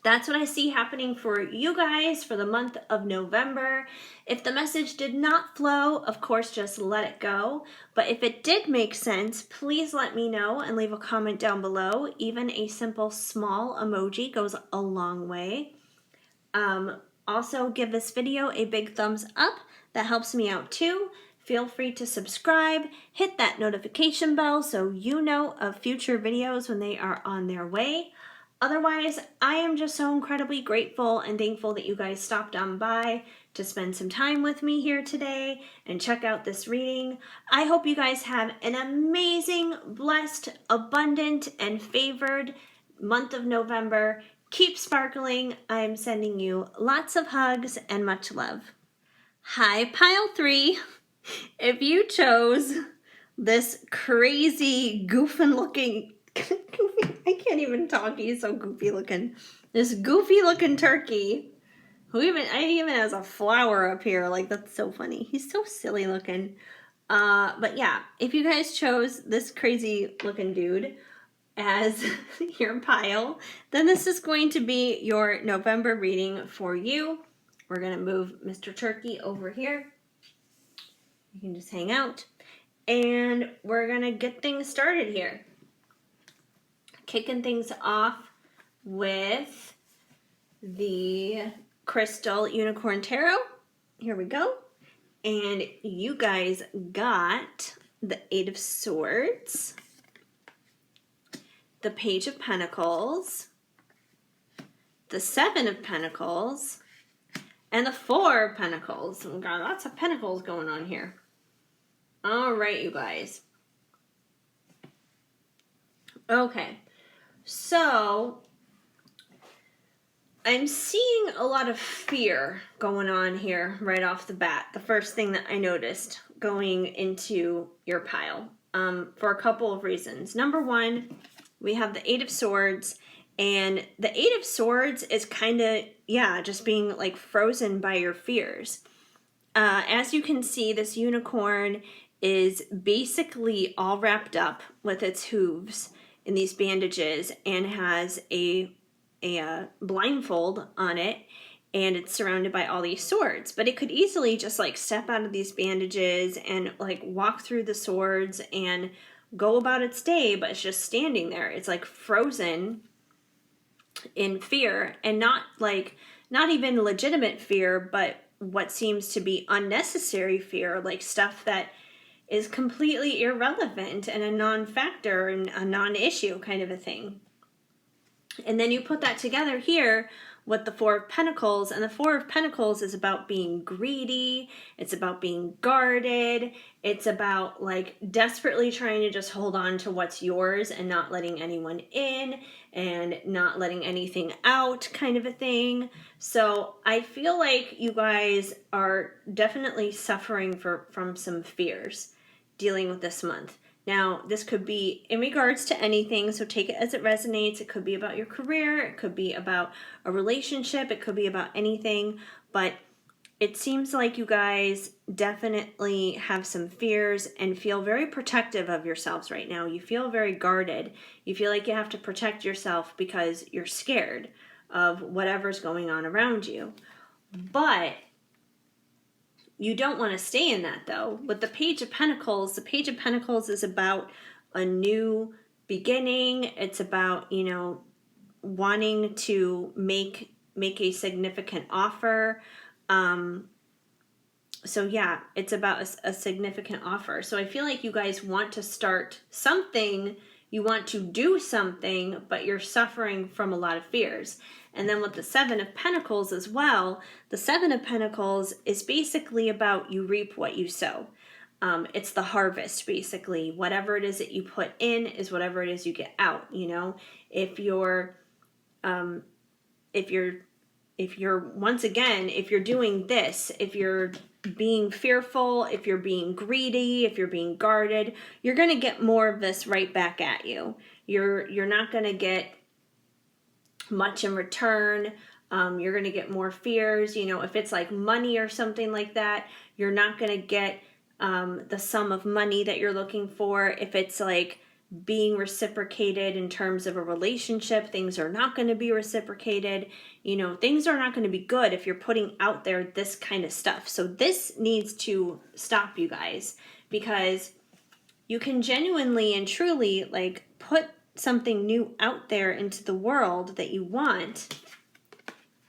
that's what I see happening for you guys for the month of November. If the message did not flow, of course, just let it go. But if it did make sense, please let me know and leave a comment down below. Even a simple small emoji goes a long way. Also, give this video a big thumbs up. That helps me out too. Feel free to subscribe, hit that notification bell so you know of future videos when they are on their way. Otherwise, I am just so incredibly grateful and thankful that you guys stopped on by to spend some time with me here today and check out this reading. I hope you guys have an amazing, blessed, abundant, and favored month of November. Keep sparkling. I am sending you lots of hugs and much love. Hi, Pile 3. If you chose this crazy, goofing looking Goofy. I can't even talk. He's so goofy looking. This goofy looking turkey. I even has a flower up here. Like, that's so funny. He's so silly looking. But yeah, if you guys chose this crazy looking dude as your pile, then this is going to be your November reading for you. We're going to move Mr. Turkey over here. You can just hang out. And we're going to get things started here. Kicking things off with the Crystal Unicorn Tarot. Here we go. And you guys got the Eight of Swords, the Page of Pentacles, the Seven of Pentacles, and the Four of Pentacles. We got lots of pentacles going on here. All right, you guys. Okay, so I'm seeing a lot of fear going on here right off the bat. The first thing that I noticed going into your pile, for a couple of reasons. Number one, we have the Eight of Swords, and the Eight of Swords is kind of, just being like frozen by your fears. As you can see, this unicorn is basically all wrapped up with its hooves in these bandages and has a blindfold on it, and it's surrounded by all these swords. But it could easily just like step out of these bandages and like walk through the swords and go about its day, but it's just standing there. It's like frozen in fear, and not even legitimate fear, but what seems to be unnecessary fear, like stuff that is completely irrelevant and a non-factor and a non-issue kind of a thing. And then you put that together here with the Four of Pentacles, and the Four of Pentacles is about being greedy, it's about being guarded, it's about like desperately trying to just hold on to what's yours and not letting anyone in and not letting anything out kind of a thing. So I feel like you guys are definitely suffering from some fears dealing with this month. Now, this could be in regards to anything, so take it as it resonates. It could be about your career, it could be about a relationship, it could be about anything, but it seems like you guys definitely have some fears and feel very protective of yourselves right now. You feel very guarded. You feel like you have to protect yourself because you're scared of whatever's going on around you. But you don't want to stay in that, though. With the Page of Pentacles is about a new beginning. It's about, wanting to make a significant offer. It's about a significant offer. So I feel like you guys want to start something, you want to do something, but you're suffering from a lot of fears. And then with the Seven of Pentacles as well, the Seven of Pentacles is basically about you reap what you sow. It's the harvest, basically. Whatever it is that you put in is whatever it is you get out, If you're once again, if you're doing this, if you're being fearful, if you're being greedy, if you're being guarded, you're going to get more of this right back at you. You're not going to get much in return. You're going to get more fears. If it's like money or something like that, you're not going to get the sum of money that you're looking for. If it's like being reciprocated in terms of a relationship, things are not going to be reciprocated. Things are not going to be good if you're putting out there this kind of stuff. So this needs to stop, you guys, because you can genuinely and truly like put something new out there into the world that you want,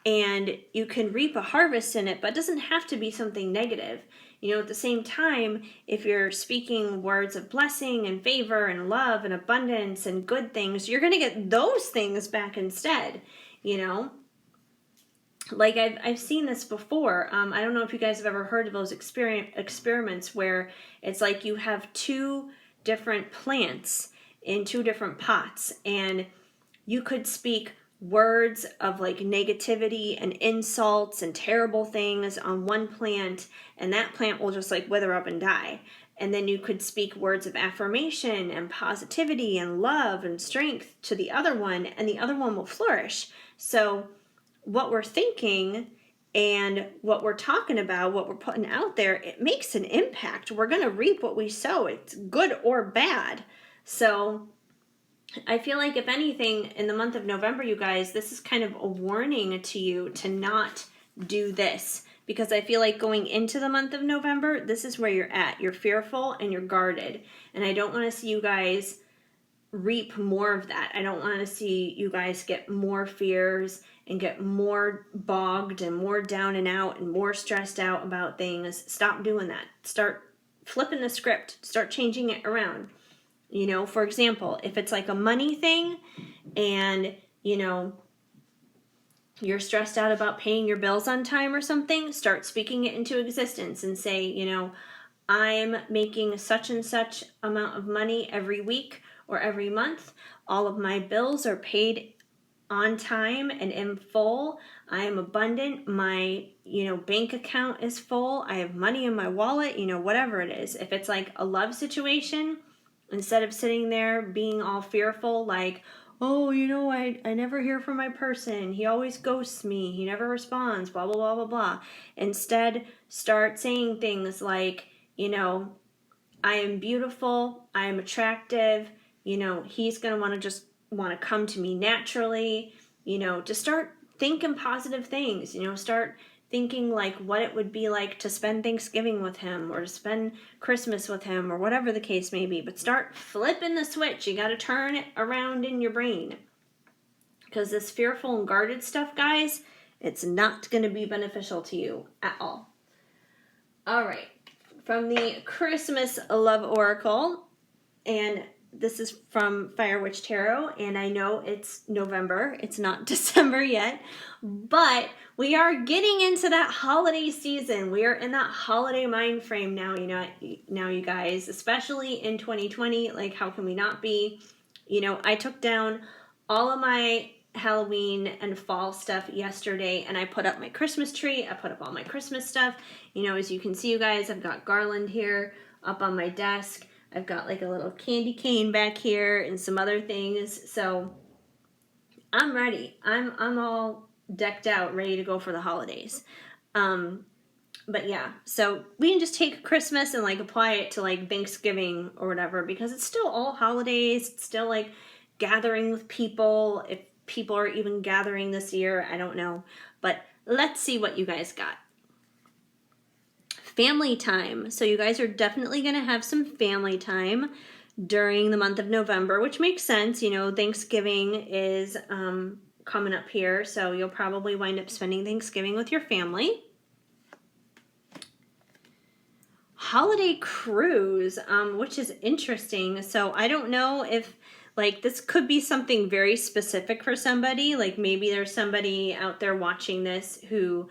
and you can reap a harvest in it, but it doesn't have to be something negative. At the same time, if you're speaking words of blessing and favor and love and abundance and good things, you're going to get those things back instead, Like I've seen this before. I don't know if you guys have ever heard of those experiments where it's like you have two different plants in two different pots, and you could speak words of like negativity and insults and terrible things on one plant, and that plant will just like wither up and die. And then you could speak words of affirmation and positivity and love and strength to the other one, and the other one will flourish. So what we're thinking and what we're talking about, what we're putting out there, it makes an impact. We're going to reap what we sow. It's good or bad. So I feel like, if anything, in the month of November, you guys, this is kind of a warning to you to not do this. Because I feel like going into the month of November, this is where you're at. You're fearful and you're guarded. And I don't want to see you guys reap more of that. I don't want to see you guys get more fears and get more bogged and more down and out and more stressed out about things. Stop doing that. Start flipping the script. Start changing it around. You know, for example, if it's like a money thing and, you know, you're stressed out about paying your bills on time or something, start speaking it into existence and say, you know, I'm making such and such amount of money every week or every month. All of my bills are paid on time and in full. I am abundant. My, bank account is full. I have money in my wallet, whatever it is. If it's like a love situation, instead of sitting there being all fearful, like, oh, I never hear from my person. He always ghosts me. He never responds, blah, blah, blah, blah, blah. Instead, start saying things like, I am beautiful. I am attractive. He's going to want to come to me naturally. Just start thinking positive things. Start thinking like what it would be like to spend Thanksgiving with him or to spend Christmas with him or whatever the case may be. But start flipping the switch. You got to turn it around in your brain. Because this fearful and guarded stuff, guys, it's not going to be beneficial to you at all. All right. From the Christmas Love Oracle, and this is from Fire Witch Tarot, and I know it's November, it's not December yet, but we are getting into that holiday season. We are in that holiday mind frame now, you guys, especially in 2020. Like, how can we not be? I took down all of my Halloween and fall stuff yesterday, and I put up my Christmas tree. I put up all my Christmas stuff. As you can see, you guys, I've got garland here up on my desk. I've got like a little candy cane back here and some other things. So I'm ready. I'm all decked out, ready to go for the holidays. But yeah, so we can just take Christmas and like apply it to like Thanksgiving or whatever, because it's still all holidays. It's still like gathering with people. If people are even gathering this year, I don't know. But let's see what you guys got. Family time. So you guys are definitely going to have some family time during the month of November, which makes sense. Thanksgiving is coming up here, so you'll probably wind up spending Thanksgiving with your family. Holiday cruise, which is interesting. So I don't know if this could be something very specific for somebody. Like maybe there's somebody out there watching this who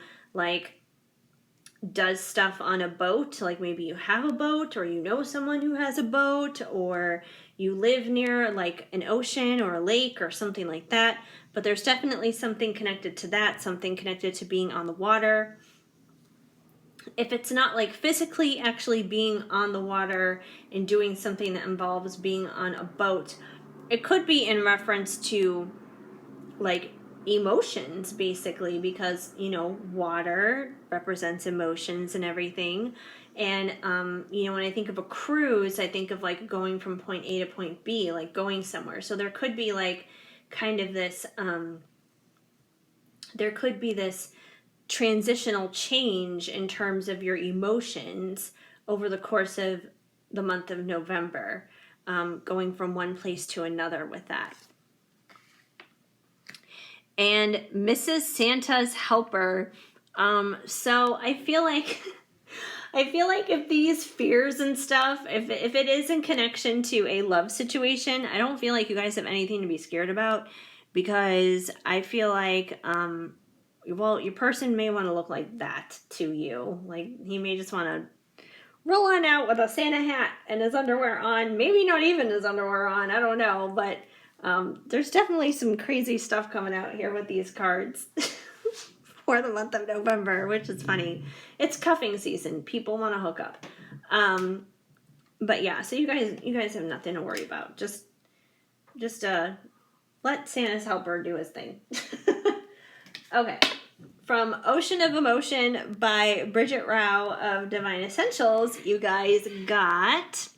does stuff on a boat. Like maybe you have a boat, or someone who has a boat, or you live near like an ocean or a lake or something like that. But there's definitely something connected to that, something connected to being on the water. If it's not like physically actually being on the water and doing something that involves being on a boat, it could be in reference to like emotions, basically, because water represents emotions and everything. And when I think of a cruise, I think of like going from point A to point B, like going somewhere. So there could be like kind of this transitional change in terms of your emotions over the course of the month of November, going from one place to another with that. And Mrs. Santa's helper. So I feel like if these fears and stuff, if it is in connection to a love situation, I don't feel like you guys have anything to be scared about, because I feel like your person may want to look like that to you. Like he may just want to roll on out with a Santa hat and his underwear on. Maybe not even his underwear on. I don't know, but there's definitely some crazy stuff coming out here with these cards for the month of November, which is funny. It's cuffing season. People want to hook up. But yeah, so you guys have nothing to worry about. Just let Santa's helper do his thing. Okay. From Ocean of Emotion by Bridget Rao of Divine Essentials, you guys got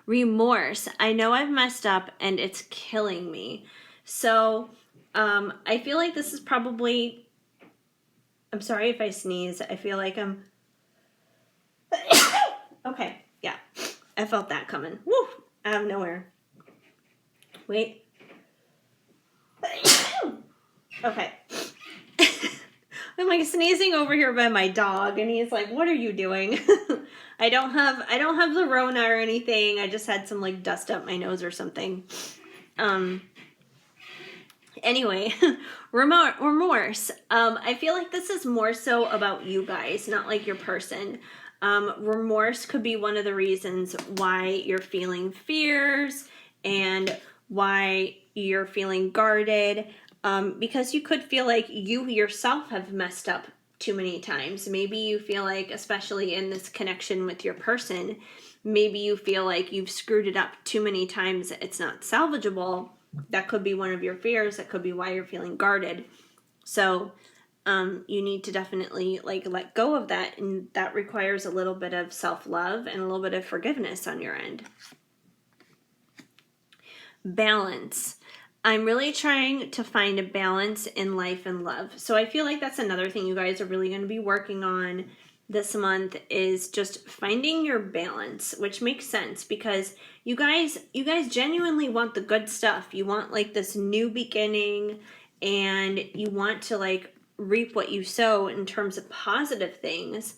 remorse. I know I've messed up and it's killing me. So I feel like this is probably, I'm sorry if I sneeze. I feel like I'm, okay, yeah. I felt that coming. Woo! Out of nowhere. Wait. Okay. I'm like sneezing over here by my dog, and he's like, "What are you doing?" I don't have the Rona or anything. I just had some like dust up my nose or something. Anyway, remorse. I feel like this is more so about you guys, not like your person. Remorse could be one of the reasons why you're feeling fears and why you're feeling guarded, because you could feel like you yourself have messed up too many times. Maybe you feel like, especially in this connection with your person, maybe you feel like you've screwed it up too many times, it's not salvageable. That could be one of your fears. That could be why you're feeling guarded. So you need to definitely like let go of that, and that requires a little bit of self-love and a little bit of forgiveness on your end. Balance. I'm really trying to find a balance in life and love. So I feel like that's another thing you guys are really going to be working on this month, is just finding your balance, which makes sense because you guys genuinely want the good stuff. You want like this new beginning, and you want to like reap what you sow in terms of positive things.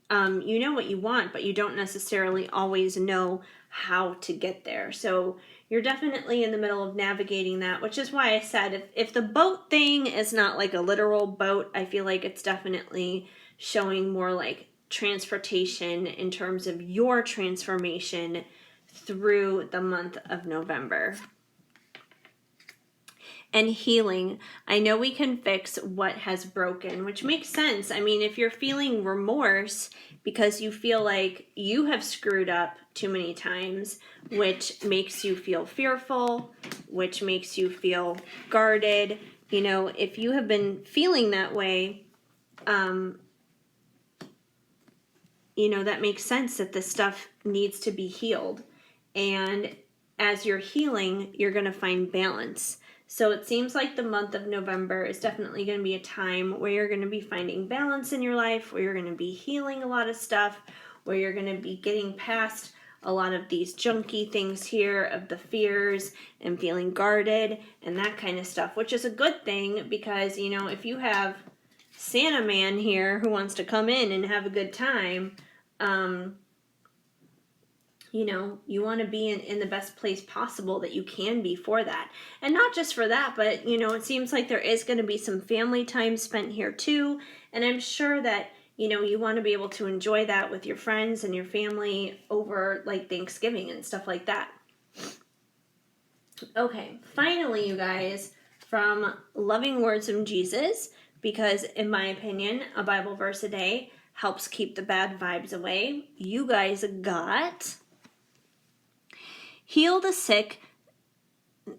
You know what you want, but you don't necessarily always know how to get there. So you're definitely in the middle of navigating that, which is why I said if the boat thing is not like a literal boat, I feel like it's definitely showing more like transportation in terms of your transformation through the month of November. And healing. I know we can fix what has broken, which makes sense. I mean, if you're feeling remorse because you feel like you have screwed up too many times, which makes you feel fearful, which makes you feel guarded, you know, if you have been feeling that way, you know, that makes sense that this stuff needs to be healed. And as you're healing, you're going to find balance. So it seems like the month of November is definitely going to be a time where you're going to be finding balance in your life, where you're going to be healing a lot of stuff, where you're going to be getting past a lot of these junky things here of the fears and feeling guarded and that kind of stuff, which is a good thing because, you know, if you have Santa Man here who wants to come in and have a good time, you know, you want to be in the best place possible that you can be for that. And not just for that, but, you know, it seems like there is going to be some family time spent here too. And I'm sure that, you know, you want to be able to enjoy that with your friends and your family over like Thanksgiving and stuff like that. Okay, finally, you guys, from Loving Words from Jesus, because in my opinion, a Bible verse a day helps keep the bad vibes away. You guys got heal the sick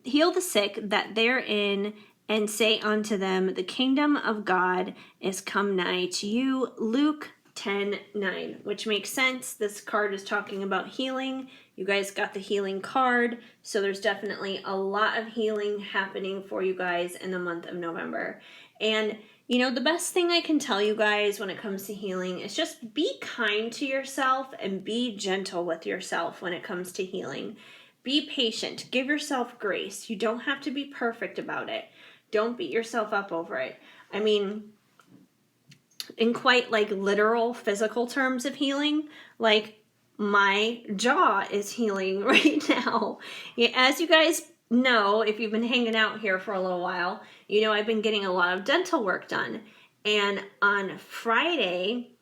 that they're in, and say unto them, the kingdom of God is come nigh to you. Luke 10:9, which makes sense. This card is talking about healing. You guys got the healing card, so there's definitely a lot of healing happening for you guys in the month of November. And you know, the best thing I can tell you guys when it comes to healing is just be kind to yourself and be gentle with yourself when it comes to healing. Be patient. Give yourself grace. You don't have to be perfect about it. Don't beat yourself up over it. I mean, in quite like literal physical terms of healing, like my jaw is healing right now. As you guys know, if you've been hanging out here for a little while, you know I've been getting a lot of dental work done. And on Friday,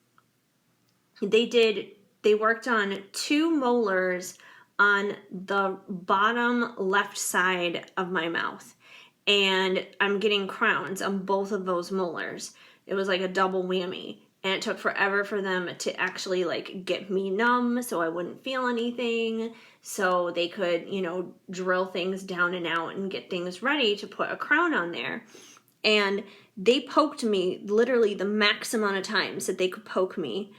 they worked on 2 molars on the bottom left side of my mouth. And I'm getting crowns on both of those molars. It was like a double whammy. and it took forever for them to actually like get me numb so I wouldn't feel anything, so they could, you know, drill things down and out and get things ready to put a crown on there. And they poked me literally the max amount of times that they could poke me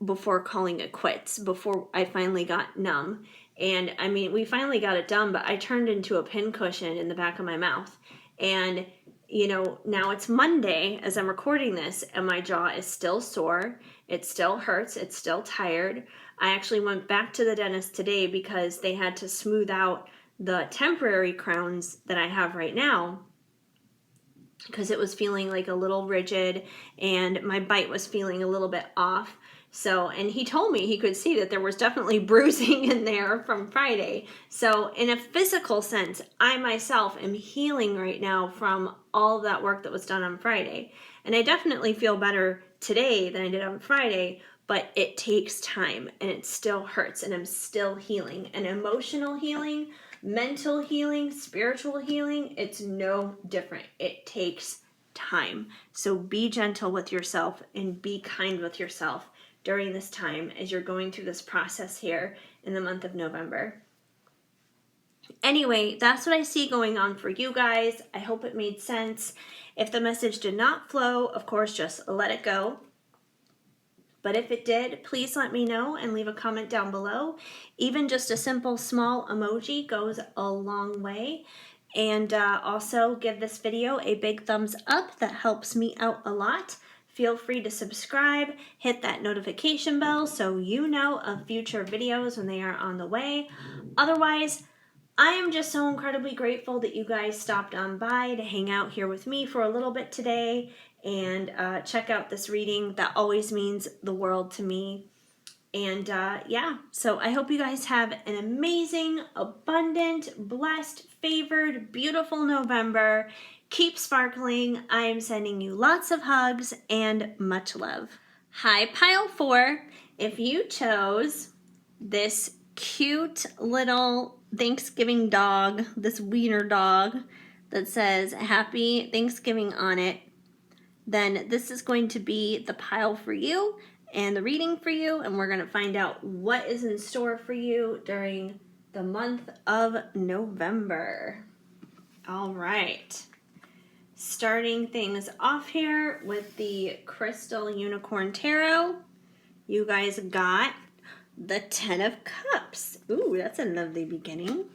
before calling it quits, before I finally got numb. And I mean, we finally got it done, but I turned into a pincushion in the back of my mouth. And, you know, now it's Monday as I'm recording this, and my jaw is still sore. It still hurts. It's still tired. I actually went back to the dentist today because they had to smooth out the temporary crowns that I have right now, because it was feeling like a little rigid and my bite was feeling a little bit off. So, and he told me he could see that there was definitely bruising in there from Friday. So in a physical sense, I myself am healing right now from all of that work that was done on Friday. And I definitely feel better today than I did on Friday, but it takes time and it still hurts and I'm still healing. And emotional healing, mental healing, spiritual healing, it's no different. It takes time. So be gentle with yourself and be kind with yourself during this time as you're going through this process here in the month of November. Anyway, that's what I see going on for you guys. I hope it made sense. If the message did not flow, of course, just let it go. But if it did, please let me know and leave a comment down below. Even just a simple small emoji goes a long way. And also give this video a big thumbs up. That helps me out a lot. Feel free to subscribe, hit that notification bell so you know of future videos when they are on the way. Otherwise, I am just so incredibly grateful that you guys stopped on by to hang out here with me for a little bit today and check out this reading. That always means the world to me. And yeah, so I hope you guys have an amazing, abundant, blessed, favored, beautiful November. Keep sparkling. I am sending you lots of hugs and much love. Hi, Pile 4. If you chose this cute little Thanksgiving dog, this wiener dog that says Happy Thanksgiving on it, then this is going to be the pile for you and the reading for you, and we're going to find out what is in store for you during the month of November. All right. Starting things off here with the Crystal Unicorn Tarot, you guys got the 10 of Cups. Ooh, that's a lovely beginning.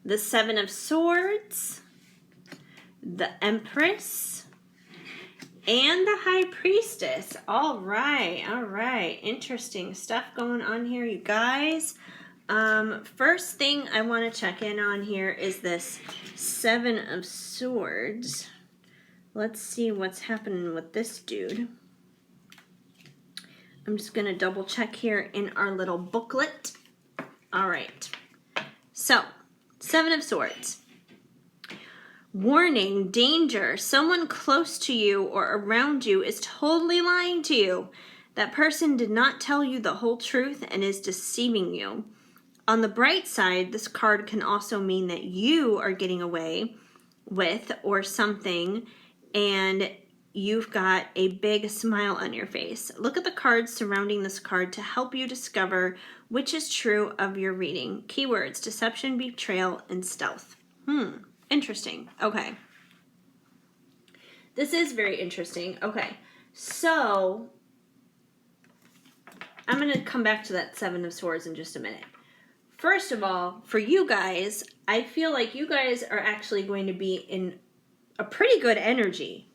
The 7 of Swords, the Empress, and the High Priestess. All right. Interesting stuff going on here, you guys. First thing I want to check in on here is this 7 of Swords. Let's see what's happening with this dude. I'm just going to double check here in our little booklet. All right. So, 7 of Swords. Warning, danger, someone close to you or around you is totally lying to you. That person did not tell you the whole truth and is deceiving you. On the bright side, this card can also mean that you are getting away with or something and you've got a big smile on your face. Look at the cards surrounding this card to help you discover which is true of your reading. Keywords, deception, betrayal, and stealth. Interesting. Okay. This is very interesting. Okay. So, I'm going to come back to that 7 of Swords in just a minute. First of all, for you guys, I feel like you guys are actually going to be in a pretty good energy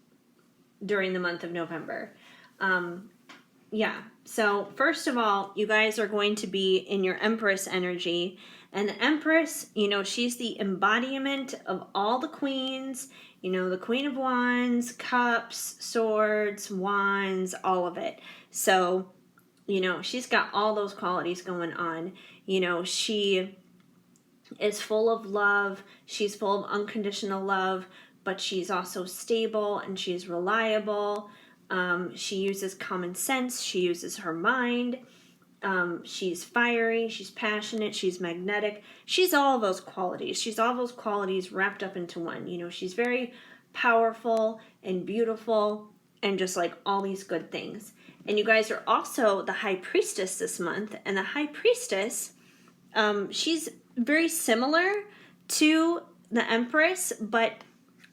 during the month of November. Yeah. So, first of all, you guys are going to be in your Empress energy. And the Empress, you know, she's the embodiment of all the queens, you know, the Queen of Wands, Cups, Swords, Wands, all of it. So, you know, she's got all those qualities going on. You know, she is full of love. She's full of unconditional love, but she's also stable and she's reliable. She uses common sense. She uses her mind. She's fiery, she's passionate, she's magnetic. She's all those qualities. She's all those qualities wrapped up into one. You know, she's very powerful and beautiful, and just like all these good things. And you guys are also the High Priestess this month, and the High Priestess, she's very similar to the Empress, but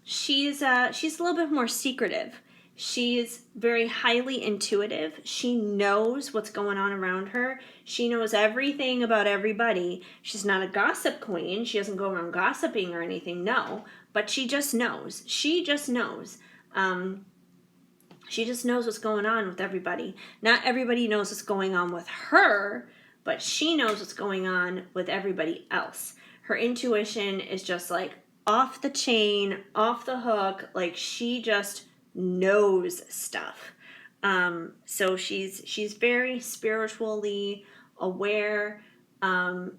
she's a little bit more secretive. She's very highly intuitive. She knows what's going on around her. She knows everything about everybody. She's not a gossip queen. She doesn't go around gossiping or anything, no. But she just knows. She just knows. She just knows what's going on with everybody. Not everybody knows what's going on with her, but she knows what's going on with everybody else. Her intuition is just like off the chain, off the hook. Like she just knows stuff. So she's very spiritually aware. A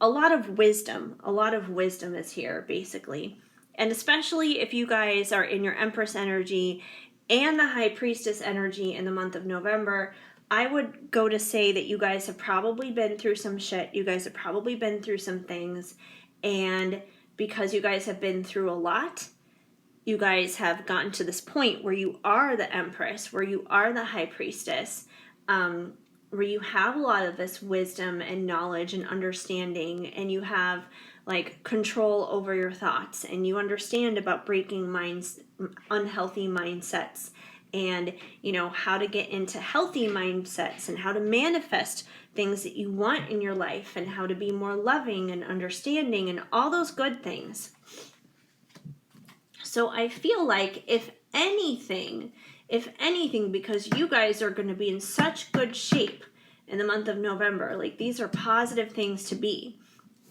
lot of wisdom is here basically. And especially if you guys are in your Empress energy and the High Priestess energy in the month of November, I would go to say that you guys have probably been through some shit. You guys have probably been through some things. And because you guys have been through a lot, you guys have gotten to this point where you are the Empress, where you are the High Priestess, where you have a lot of this wisdom and knowledge and understanding, and you have like control over your thoughts, and you understand about breaking unhealthy mindsets, and you know how to get into healthy mindsets and how to manifest things that you want in your life and how to be more loving and understanding and all those good things. So I feel like if anything, because you guys are going to be in such good shape in the month of November, like these are positive things to be.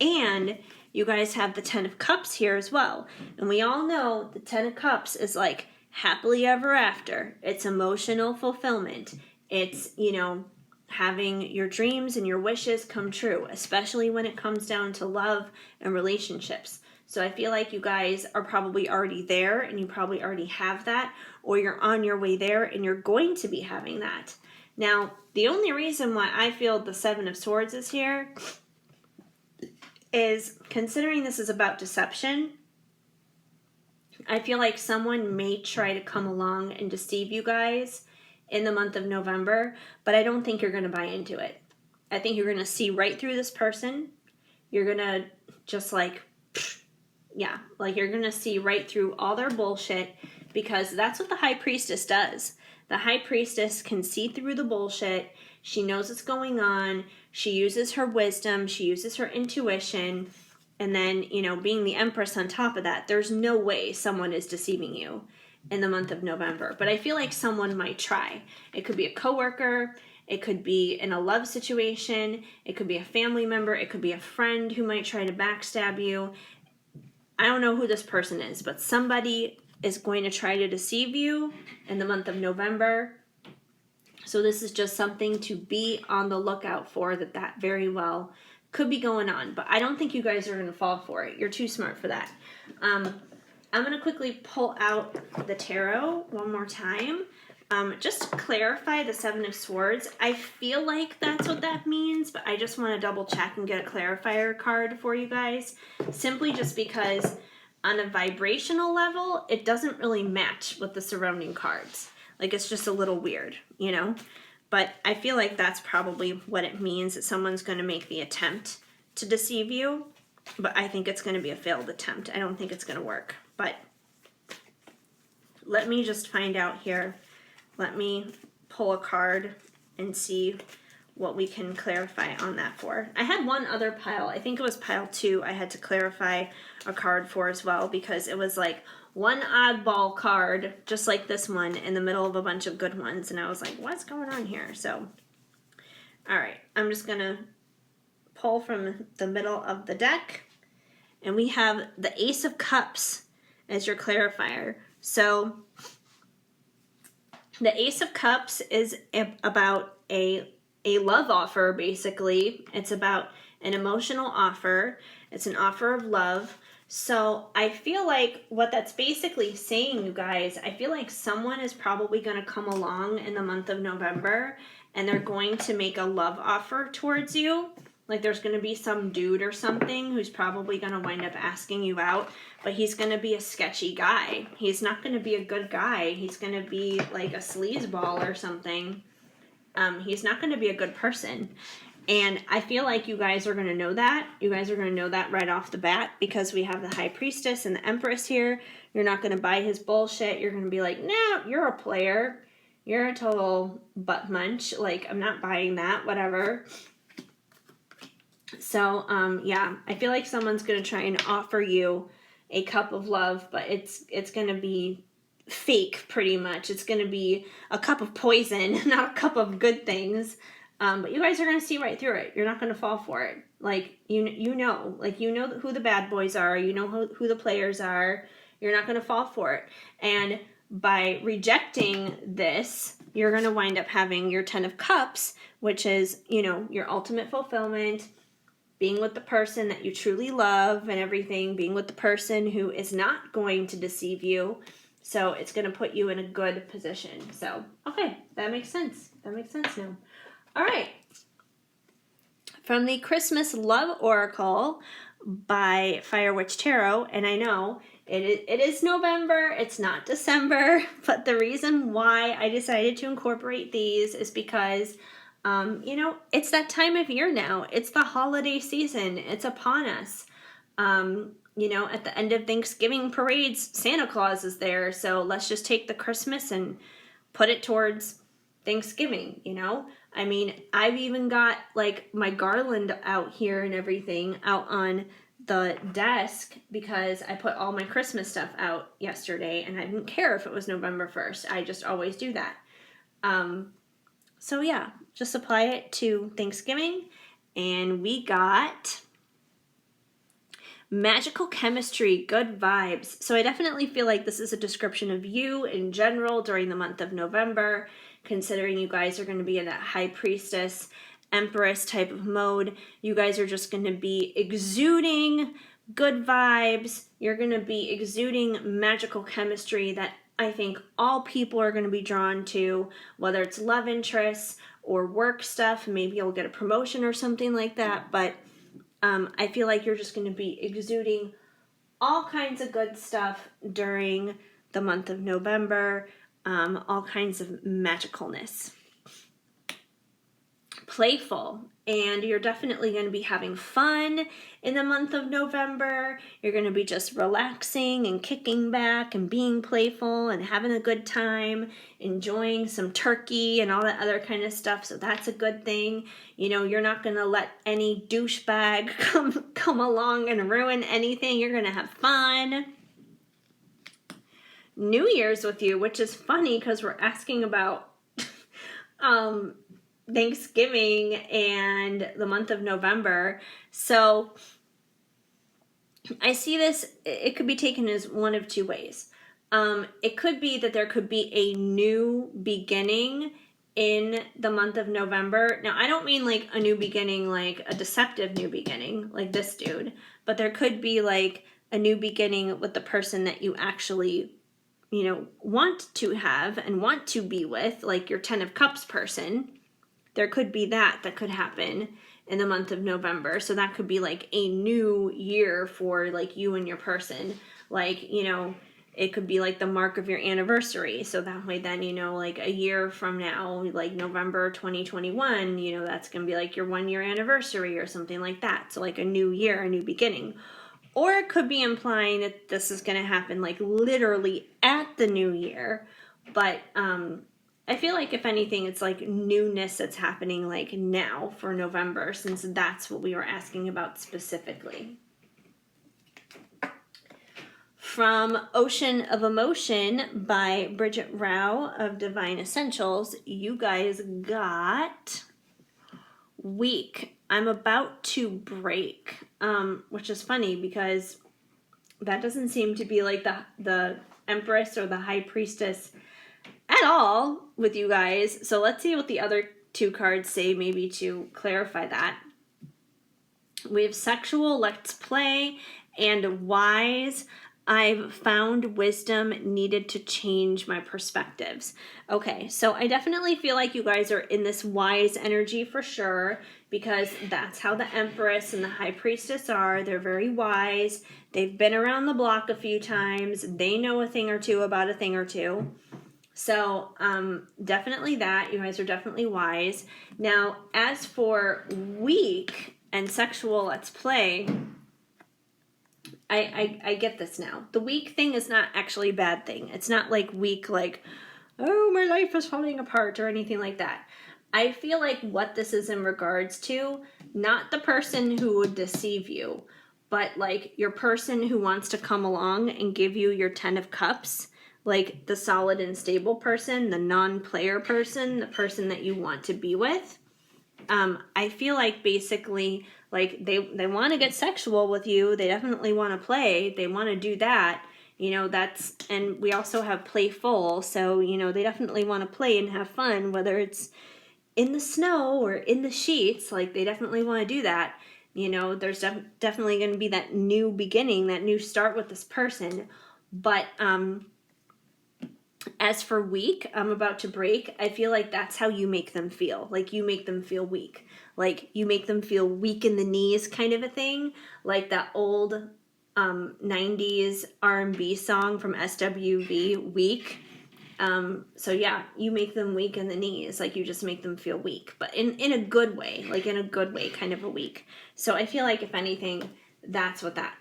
And you guys have the 10 of Cups here as well. And we all know the 10 of Cups is like happily ever after. It's emotional fulfillment. It's, you know, having your dreams and your wishes come true, especially when it comes down to love and relationships. So I feel like you guys are probably already there, and you probably already have that, or you're on your way there and you're going to be having that. Now, the only reason why I feel the 7 of Swords is here is, considering this is about deception, I feel like someone may try to come along and deceive you guys in the month of November, but I don't think you're going to buy into it. I think you're going to see right through this person. You're going to just like, yeah, like you're going to see right through all their bullshit, because that's what the High Priestess does. The High Priestess can see through the bullshit. She knows what's going on. She uses her wisdom. She uses her intuition. And then, you know, being the Empress on top of that, there's no way someone is deceiving you in the month of November. But I feel like someone might try. It could be a coworker. It could be in a love situation. It could be a family member. It could be a friend who might try to backstab you. I don't know who this person is, but somebody is going to try to deceive you in the month of November. So this is just something to be on the lookout for, that very well could be going on. But I don't think you guys are going to fall for it. You're too smart for that. I'm going to quickly pull out the tarot one more time. Just to clarify the 7 of Swords, I feel like that's what that means, but I just want to double check and get a clarifier card for you guys, simply just because on a vibrational level, it doesn't really match with the surrounding cards. Like, it's just a little weird, you know? But I feel like that's probably what it means, that someone's going to make the attempt to deceive you, but I think it's going to be a failed attempt. I don't think it's going to work, but let me just find out here. Let me pull a card and see what we can clarify on that for. I had one other pile. I think it was pile 2 I had to clarify a card for as well, because it was like one oddball card, just like this one, in the middle of a bunch of good ones. And I was like, what's going on here? So, all right. I'm just going to pull from the middle of the deck. And we have the Ace of Cups as your clarifier. So the Ace of Cups is about a love offer, basically. It's about an emotional offer. It's an offer of love. So I feel like what that's basically saying, you guys, I feel like someone is probably going to come along in the month of November, and they're going to make a love offer towards you. Like there's going to be some dude or something who's probably going to wind up asking you out, but he's going to be a sketchy guy. He's not going to be a good guy. He's going to be like a sleazeball or something. He's not going to be a good person. And I feel like you guys are going to know that. You guys are going to know that right off the bat because we have the High Priestess and the Empress here. You're not going to buy his bullshit. You're going to be like, no, you're a player. You're a total butt munch. Like, I'm not buying that, whatever. So, yeah, I feel like someone's going to try and offer you a cup of love, but it's going to be fake pretty much. It's going to be a cup of poison, not a cup of good things. But you guys are going to see right through it. You're not going to fall for it. Like, you know who the bad boys are. You know who the players are. You're not going to fall for it. And by rejecting this, you're going to wind up having your 10 of Cups, which is, your ultimate fulfillment, being with the person that you truly love and everything, being with the person who is not going to deceive you. So it's going to put you in a good position. So, okay, that makes sense. That makes sense now. All right. From the Christmas Love Oracle by Fire Witch Tarot, and I know it is November, it's not December, but the reason why I decided to incorporate these is because it's that time of year now. It's the holiday season. It's upon us. At the end of Thanksgiving parades, Santa Claus is there. So let's just take the Christmas and put it towards Thanksgiving, I mean, I've even got like my garland out here and everything out on the desk because I put all my Christmas stuff out yesterday and I didn't care if it was November 1st. I just always do that. So yeah, just apply it to Thanksgiving, and we got magical chemistry, good vibes. So I definitely feel like this is a description of you in general during the month of November, considering you guys are going to be in that High Priestess, Empress type of mode. You guys are just going to be exuding good vibes. You're going to be exuding magical chemistry that I think all people are going to be drawn to, whether it's love interests or work stuff. Maybe you'll get a promotion or something like that, but I feel like you're just going to be exuding all kinds of good stuff during the month of November, all kinds of magicalness. Playful, and you're definitely going to be having fun in the month of November. You're going to be just relaxing and kicking back and being playful and having a good time, enjoying some turkey and all that other kind of stuff. So that's a good thing. You're not going to let any douchebag come along and ruin anything. You're going to have fun. New Year's with you, which is funny because we're asking about Thanksgiving and the month of November. So I see this, it could be taken as one of two ways. It could be that there could be a new beginning in the month of November. Now, I don't mean like a new beginning, like a deceptive new beginning, like this dude, but there could be like a new beginning with the person that you actually, want to have and want to be with, like your 10 of Cups person. There could be that could happen in the month of November. So that could be like a new year for like you and your person. Like, it could be like the mark of your anniversary. So that way then, like a year from now, like November 2021, that's going to be like your 1 year anniversary or something like that. So like a new year, a new beginning. Or it could be implying that this is going to happen like literally at the new year. But, I feel like if anything, it's like newness that's happening like now for November, since that's what we were asking about specifically. From Ocean of Emotion by Bridget Rao of Divine Essentials, you guys got Weak. I'm about to break, which is funny because that doesn't seem to be like the Empress or the High Priestess at all with you guys. So let's see what the other two cards say, maybe to clarify that. We have Sexual, Let's Play, and Wise. I've found wisdom needed to change my perspectives. Okay, so I definitely feel like you guys are in this wise energy for sure, because that's how the Empress and the High Priestess are. They're very wise. They've been around the block a few times. They know a thing or two about a thing or two. So definitely that. You guys are definitely wise. Now, as for weak and sexual let's play, I get this now. The weak thing is not actually a bad thing. It's not like weak, like, oh, my life is falling apart or anything like that. I feel like what this is in regards to, not the person who would deceive you, but like your person who wants to come along and give you your 10 of cups, like the solid and stable person, the non-player person, the person that you want to be with. I feel like basically like they want to get sexual with you. They definitely want to play. They want to do that. You know, that's, and we also have playful. So, you know, they definitely want to play and have fun, whether it's in the snow or in the sheets. Like they definitely want to do that. You know, there's definitely going to be that new beginning, that new start with this person. But, as for weak, I'm about to break, I feel like that's how you make them feel. Like you make them feel weak. Like you make them feel weak in the knees kind of a thing. Like that old 90s R&B song from SWV, Weak. So yeah, you make them weak in the knees. Like you just make them feel weak. But in a good way. Like in a good way, kind of a weak. So I feel like if anything, that's what that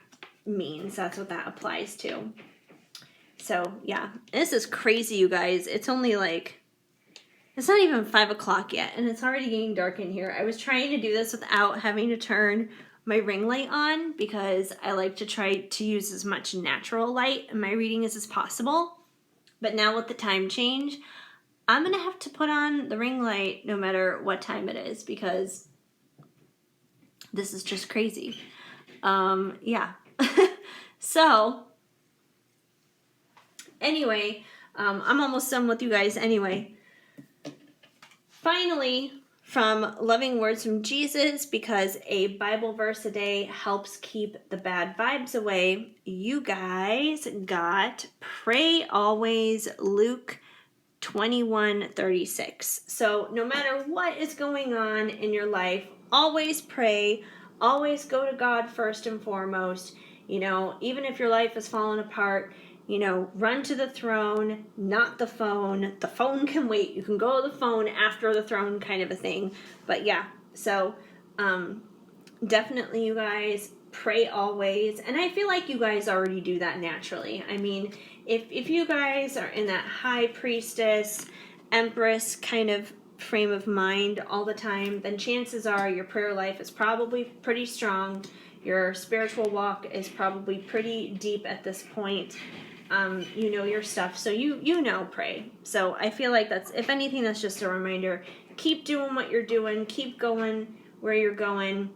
means. That's what that applies to. So, yeah, this is crazy, you guys. It's only like, it's not even 5 o'clock yet, and it's already getting dark in here. I was trying to do this without having to turn my ring light on, because I like to try to use as much natural light in my readings as possible. But now with the time change, I'm going to have to put on the ring light no matter what time it is, because this is just crazy. Yeah. So anyway, I'm almost done with you guys anyway. Finally, from Loving Words from Jesus, because a Bible verse a day helps keep the bad vibes away, you guys got Pray Always, Luke 21:36. So no matter what is going on in your life, always pray, always go to God first and foremost. You know, even if your life is falling apart, you know, run to the throne, not the phone. The phone can wait. You can go to the phone after the throne, kind of a thing. But yeah, so definitely you guys pray always. And I feel like you guys already do that naturally. I mean, if you guys are in that high priestess, empress kind of frame of mind all the time, then chances are your prayer life is probably pretty strong. Your spiritual walk is probably pretty deep at this point. You know your stuff, so you know pray. So I feel like that's, if anything, that's just a reminder. Keep doing what you're doing. Keep going where you're going.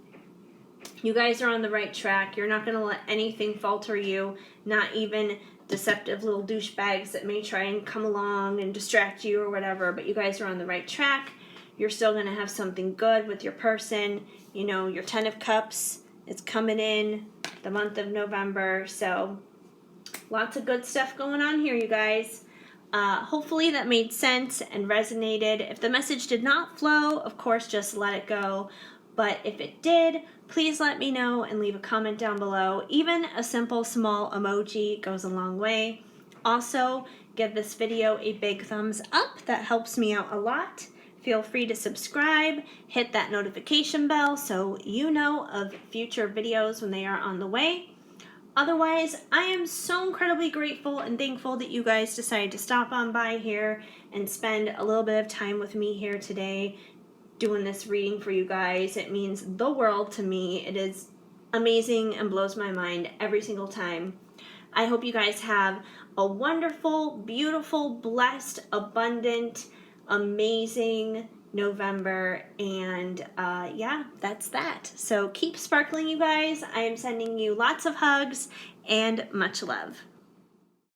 You guys are on the right track. You're not going to let anything falter you, not even deceptive little douchebags that may try and come along and distract you or whatever, but you guys are on the right track. You're still going to have something good with your person. You know, your 10 of Cups, it's coming in the month of November, so lots of good stuff going on here, you guys. Hopefully that made sense and resonated. If the message did not flow, of course, just let it go. But if it did, please let me know and leave a comment down below. Even a simple small emoji goes a long way. Also, give this video a big thumbs up. That helps me out a lot. Feel free to subscribe, hit that notification bell so you know of future videos when they are on the way. Otherwise, I am so incredibly grateful and thankful that you guys decided to stop on by here and spend a little bit of time with me here today doing this reading for you guys. It means the world to me. It is amazing and blows my mind every single time. I hope you guys have a wonderful, beautiful, blessed, abundant, amazing November, and yeah, that's that. So keep sparkling, you guys. I am sending you lots of hugs and much love.